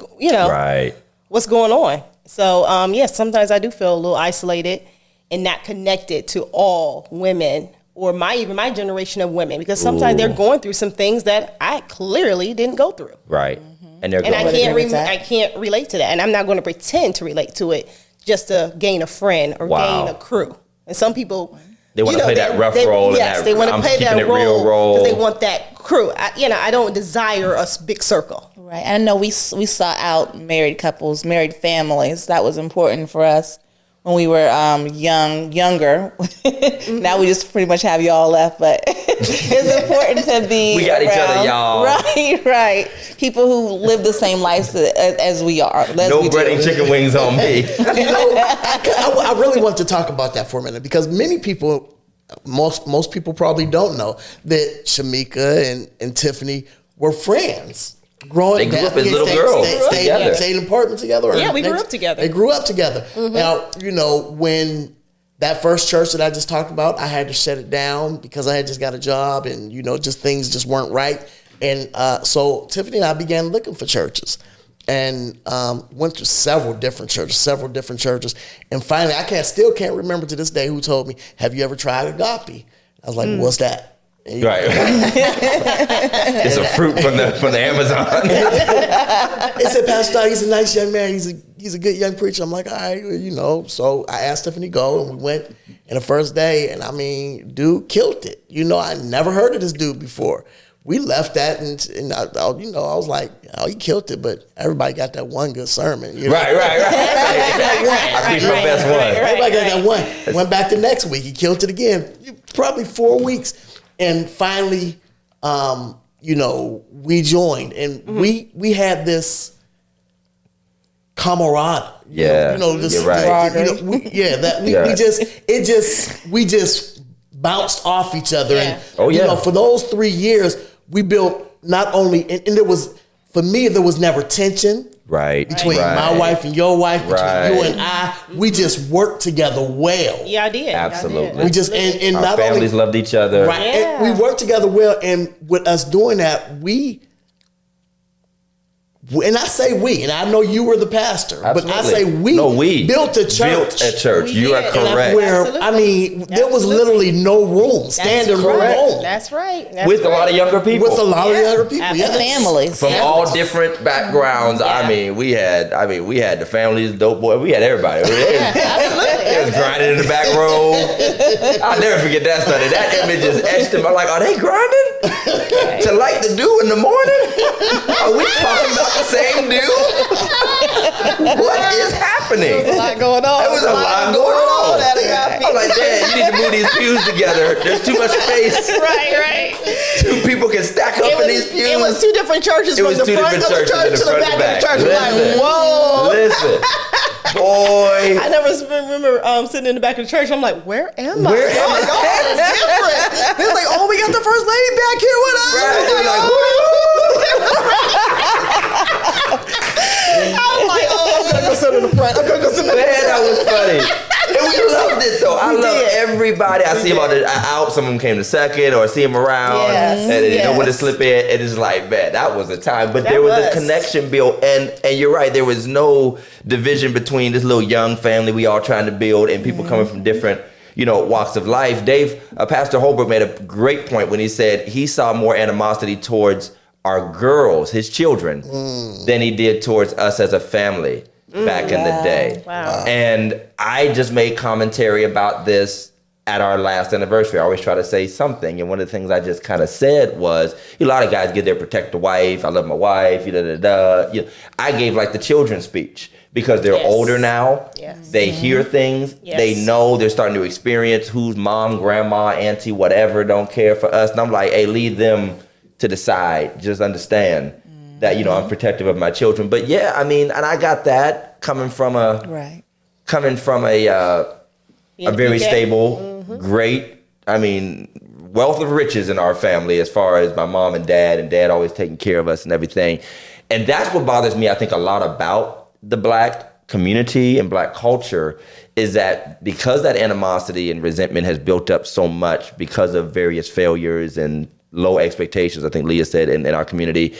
going on. So yes, sometimes I do feel a little isolated and not connected to all women, or even my generation of women, because sometimes they're going through some things that I clearly didn't go through. Right. And they're And going I can't relate to that, and I'm not going to pretend to relate to it just to gain a friend or gain a crew. And some people, they want to play that rough role. Yes, they want to play that role because they want that crew. I don't desire a big circle. Right. I know we sought out married couples, married families. That was important for us when we were younger. Now we just pretty much have y'all left, but it's important to be We got around. each other, y'all. Right. People who live the same life as we are. No bread and chicken wings on me. I really want to talk about that for a minute, because many people, most people probably don't know that Shamika and Tiffany were friends. They grew up as little girls together. Stayed in an apartment together. Yeah, we grew up together. They grew up together. Now, when that first church that I just talked about, I had to shut it down because I had just got a job, and just things just weren't right. And so Tiffany and I began looking for churches, and went to several different churches. And finally, I still can't remember to this day who told me, "Have you ever tried agape?" I was like, "What's that?" Right. It's a fruit from the Amazon. They said, "Pastor Todd, he's a nice young man. He's a good young preacher." I'm like, all right, So I asked Tiffany to go, and we went. And the first day, and I mean, dude killed it. I never heard of this dude before. We left that, and I was like, oh, he killed it. But everybody got that one good sermon. Right. I preach my best one. Everybody got that one. Went back the next week. He killed it again. Probably 4 weeks. And finally, we joined, and we had this camaraderie. Yeah, you're right. We just bounced off each other. Yeah. And for those 3 years, we built not only, and there was, for me, there was never tension. Right. Between my wife and your wife, between you and I, we just worked together well. Yeah, I did. Absolutely. We just and our not families only loved each other. right. Yeah. And we worked together well, and with us doing that, and I say we, and I know you were the pastor, Absolutely. but I say we built a church. You are correct. Where Absolutely. there was literally no room, standing room. That's right. With a lot of younger people. With a lot of younger people. Absolutely. Yes. Families. From all different backgrounds. Yeah. We had the families, dope boy. We had everybody. They was grinding in the back row. I'll never forget that study. That image is etched in my life. Are they grinding to light the dew in the morning? Are we talking about the same dew? What is happening? There was a lot going on. There was a lot going on. I'm like, Dad, you need to move these pews together. There's too much space. Right. 2 people can stack up in these pews. It was 2 different churches, It from was the 2 front of different the churches church in the to the front back and of the back. church. Like, whoa. Listen, boy. I never remember sitting in the back of the church. I'm like, where am I? Where am I? It's different. They was like, oh, we got the first lady back here with us. Right, I'm they're like, like, oh, I'm gonna go sit in the front. I'm gonna go sit in the man, that was funny. And we loved it though. I love did. everybody. I see them out. Some of them came to second, or I see them around, Yes, and they know when to yes. slip in. It is like, man, that was a time. But That there was a was. connection built, and you're right. There was no division between this little young family we all trying to build, and people coming from different walks of life. Pastor Holbrook made a great point when he said he saw more animosity towards our girls, his children, than he did towards us as a family back in the day. Wow. And I just made commentary about this at our last anniversary. I always try to say something. And one of the things I just kind of said was, a lot of guys get there, protect the wife. I love my wife. I gave like the children's speech because they're older now. Yes. They hear things. Yes. They know they're starting to experience who's mom, grandma, auntie, whatever, don't care for us. And I'm like, hey, leave them to the side. Just understand that, I'm protective of my children. But yeah, I mean, and I got that coming from a very stable, great, wealth of riches in our family as far as my mom and dad always taking care of us and everything. And that's what bothers me, I think, a lot about the Black community and Black culture is that because that animosity and resentment has built up so much because of various failures and low expectations, I think Leah said, in our community,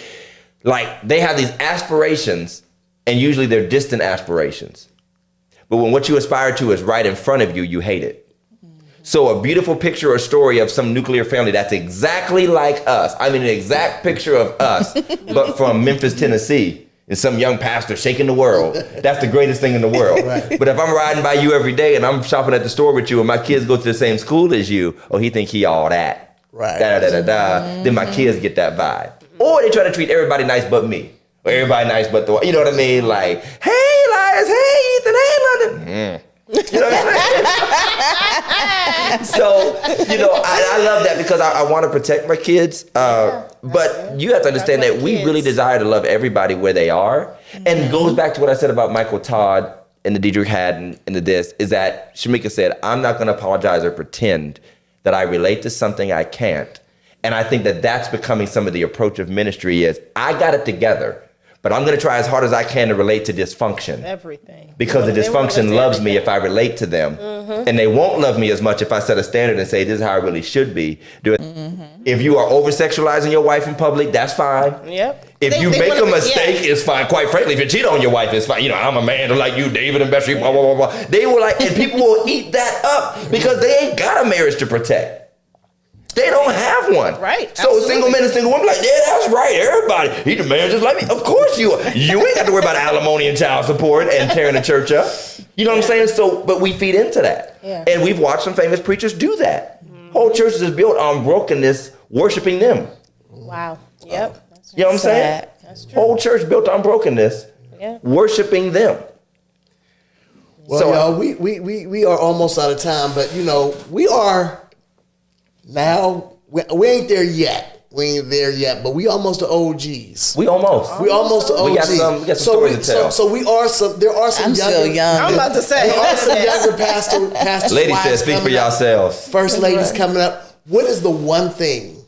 like they have these aspirations and usually they're distant aspirations. But when what you aspire to is right in front of you, you hate it. So a beautiful picture or story of some nuclear family that's exactly like us. I mean, an exact picture of us, but from Memphis, Tennessee, and some young pastor shaking the world. That's the greatest thing in the world. Right. But if I'm riding by you every day and I'm shopping at the store with you and my kids go to the same school as you, he think he all that. Right. Then my kids get that vibe. Or they try to treat everybody nice but me. Or everybody nice but you know what I mean? Like, hey, Elias, hey, Ethan, hey, London. You know what I'm saying? So, I love that because I want to protect my kids. But you have to understand that we really desire to love everybody where they are. And it goes back to what I said about Michael Todd and the Diedrich Haddon and this, is that Shamika said, I'm not going to apologize or pretend that I relate to something I can't. And I think that that's becoming some of the approach of ministry is, I got it together, but I'm going to try as hard as I can to relate to dysfunction. Everything. Because the dysfunction loves me if I relate to them. And they won't love me as much if I set a standard and say, this is how I really should be. If you are over-sexualizing your wife in public, that's fine. Yep. If you make a mistake, it's fine. Quite frankly, if you cheat on your wife, it's fine. I'm a man like you, David and Bessie, blah, blah, blah, blah. They will and people will eat that up because they ain't got a marriage to protect. They don't have one. Right. So absolutely. Single men and single women like, yeah, that's right. Everybody, he's a man just like me. Of course you are. You ain't got to worry about alimony and child support and tearing the church up. You know what I'm saying? So, but we feed into that. Yeah. And we've watched some famous preachers do that. Whole churches is built on brokenness, worshiping them. Wow. Yep. You know what I'm saying? That's true. Whole church built on brokenness, worshiping them. Well, so, y'all, we are almost out of time, but we are. Now, we ain't there yet. But we almost the OGs. We almost the OGs. We got some stories to tell. So there are some I'm younger. still young. I'm about to say. There are some younger pastors. Ladies said, speak for yourselves. First ladies coming up. What is the one thing,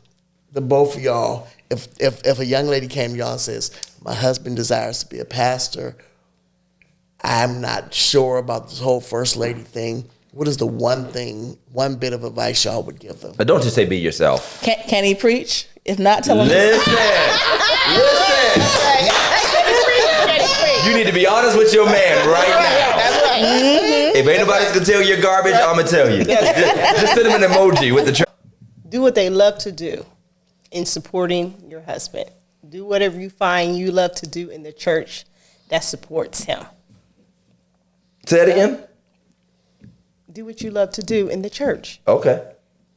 the both of y'all, if a young lady came to y'all and says, my husband desires to be a pastor, I'm not sure about this whole first lady thing. What is the one bit of advice y'all would give them? But don't just say be yourself. Can he preach? If not, tell him. Listen. You need to be honest with your man right now. That's right. If ain't nobody gonna tell you you're garbage, I'm gonna tell you. Just send him an emoji with the. Do what they love to do in supporting your husband. Do whatever you find you love to do in the church that supports him. Say it again. Do what you love to do in the church. Okay.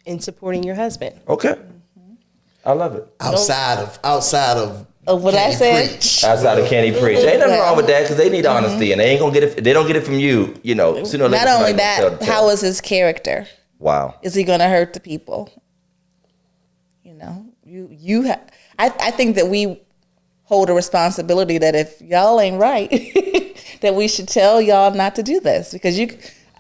In supporting your husband. Okay. I love it. Outside of what I said. Outside of can he preach? Ain't nothing wrong with that because they need honesty and they ain't gonna get it. They don't get it from you. Sooner or later. Not only that, how is his character? Wow. Is he gonna hurt the people? I think that we hold a responsibility that if y'all ain't right, that we should tell y'all not to do this because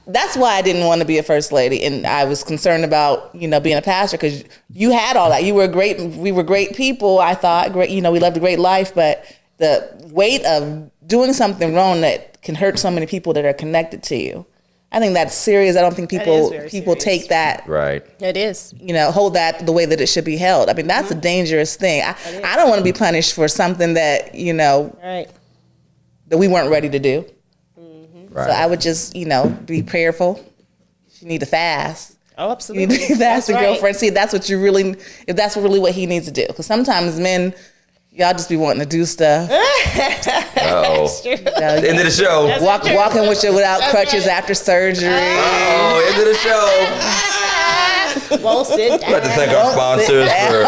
that's why I didn't want to be a first lady, and I was concerned about being a pastor because you had all that. You were great. We were great people. I thought great. We lived a great life, but the weight of doing something wrong that can hurt so many people that are connected to you, I think that's serious. I don't think people take that right. It is. Hold that the way that it should be held. I mean, that's a dangerous thing. I don't want to be punished for something that right. that we weren't ready to do. Right. So I would just, be prayerful. You need to fast. Oh, You absolutely. need to be fasting, That's right. girlfriend. See, if that's really what he needs to do. Because sometimes men, y'all just be wanting to do stuff. Uh-oh. End of the show. Walking with you without crutches right. after surgery. Oh, end of the show. Won't sit I'd like to down. thank our sponsors for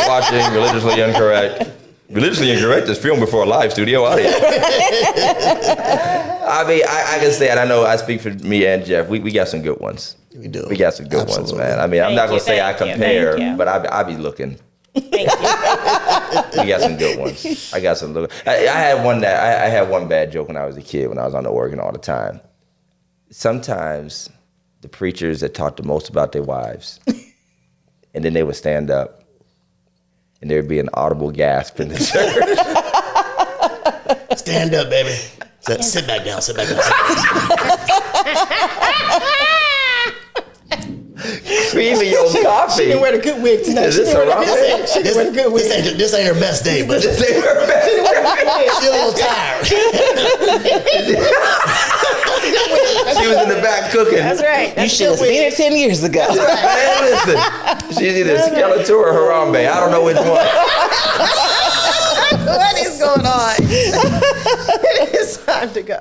watching Religiously Incorrect. Religiously Incorrect is filmed before a live studio audience. I mean, I can say it. I know I speak for me and Jeff. We got some good ones. We do. We got some good Absolutely. ones, man. I mean, I'm not going to say I Thank you, compare, thank you. but I be looking. Thank you. We got some good ones. I got some little. I had one I had one bad joke when I was a kid, when I was on the organ all the time. Sometimes the preachers that talk the most about their wives, and then they would stand up, and there would be an audible gasp in the church. Stand up, baby. Sit back down. Sit back down. Cream in your coffee. She didn't wear the good wig tonight. Is this a rock? She didn't wear the good wig. This ain't her best day, but she's They were bad. a little tired. She was in the back cooking. That's right. You That's should have good seen wig. her 10 years ago. Man, listen. She's either Skeletor or Harambe. I don't know which one. What is going on? It's time to go.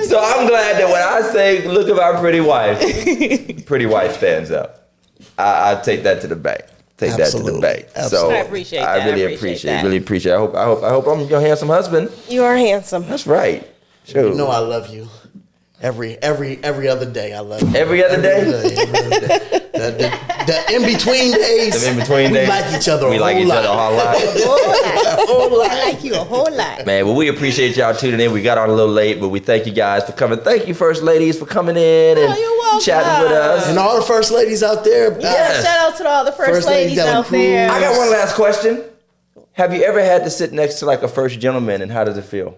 So I'm glad that when I say, look at my pretty wife stands up. I take that to the bank. Take Absolutely. that to the bank. Absolutely. So I appreciate I that. really I appreciate that. really appreciate it. I hope I'm your handsome husband. You are handsome. That's right. Sure. You know I love you. Every other day, I love you. Every other day? Every other day. The in-between days, The in-between we days, like each other we a like whole each lot. other a whole lot. I like you a whole lot. Man, well, we appreciate y'all tuning in. We got on a little late, but we thank you guys for coming. Thank you, First Ladies, for coming in and you're welcome. chatting with us. And all the first ladies out there, Yes. Shout out to all the first First lady ladies Della out there. I got one last question. Have you ever had to sit next to like a first gentleman, and how does it feel?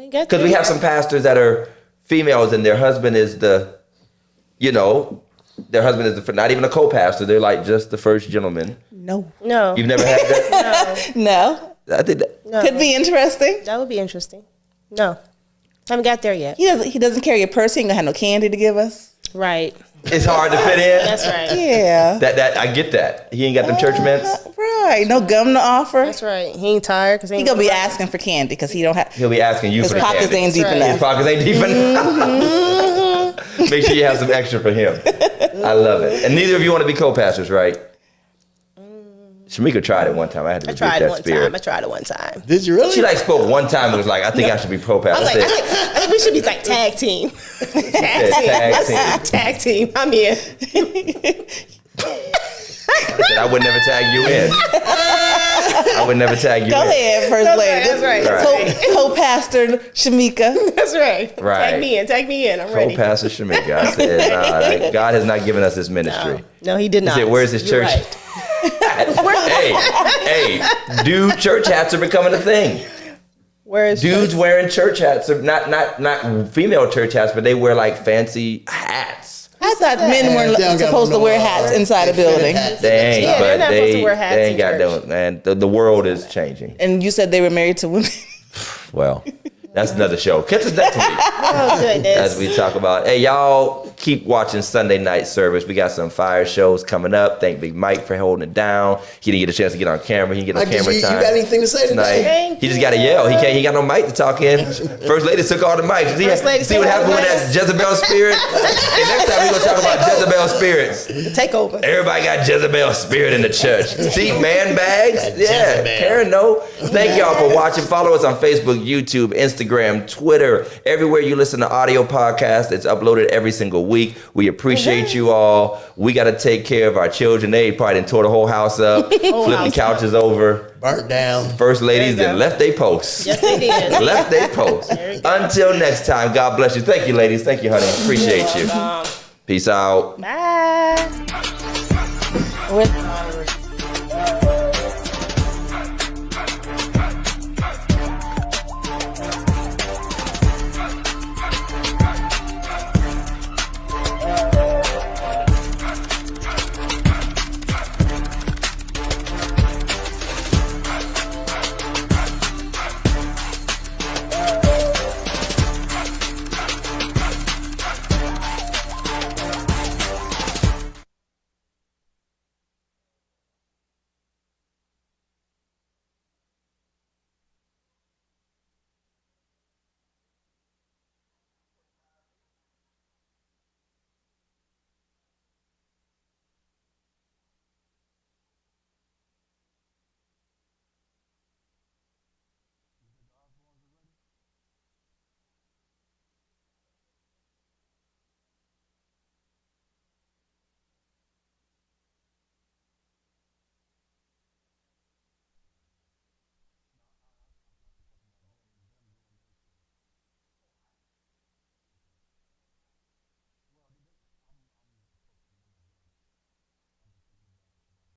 Because we have some pastors that are females, and their husband is their husband is not even a co-pastor. They're like just the first gentleman. No. No. You've never had that? No. I think that. No. Could be interesting. That would be interesting. No. Haven't got there yet. He doesn't carry a purse. He ain't gonna have no candy to give us. Right. It's hard to fit in. That's right. Yeah. That I get that. He ain't got them church mints. Right. No gum to offer. That's right. He ain't tired because He gonna be asking for candy because he don't have. He'll be asking you His for the pockets candy. ain't deep right. His enough. pockets ain't deep enough. Make sure you have some extra for him. I love it. And neither of you want to be co-pastors, right? Shamika tried it one time. I had to I rebuke tried that it one spirit. time. I tried it one time. Did you really? She like spoke one time and was like, I think I should be co-pastor. I think we should be like tag team. Tag team. Tag team. I'm in. I said I would never tag you in. I would never tag you Go in. ahead, First That's Lady. right, that's right. Co-pastor Shamika. That's right. Right. Tag me in. Tag me in. I'm ready. Co-pastor Shamika. I said, God has not given us this ministry. No, he did He not. said, where's his You're church? right. hey, dude, church hats are becoming a thing. Where is Dudes wearing church hats, are not female church hats, but they wear like fancy hats. I thought men weren't They don't got supposed to no, wear hats inside a building. They ain't, Yeah, they're but not supposed to wear hats they ain't in got church. them. Man, the world is changing. And you said they were married to women. Well, that's another show. Catch us next week. Oh, goodness. As we talk about, hey, y'all keep watching Sunday night service. We got some fire shows coming up. Thank Big Mike for holding it down. He didn't get a chance to get on camera. He didn't get Mike, on camera you time got anything to say tonight. today? He just got to yell. He got no mic to talk in. First Lady took all the mics. See what happened with that Jezebel spirit? And next time we're going to talk about Jezebel spirits. Take over. Everybody got Jezebel spirit in the church. See, man bags? Yeah, Jezebel. Karen, no. Thank y'all for watching. Follow us on Facebook, YouTube, Instagram, Twitter, everywhere you listen to audio podcasts. It's uploaded every single week. We appreciate you all. We got to take care of our children. They probably done tore the whole house up, flipped the couches over. Burnt down. First ladies There you then go. left they posts. Yes, they did. Left they posts. Until next time, God bless you. Thank you, ladies. Thank you, honey. Appreciate you. Peace out. Bye. With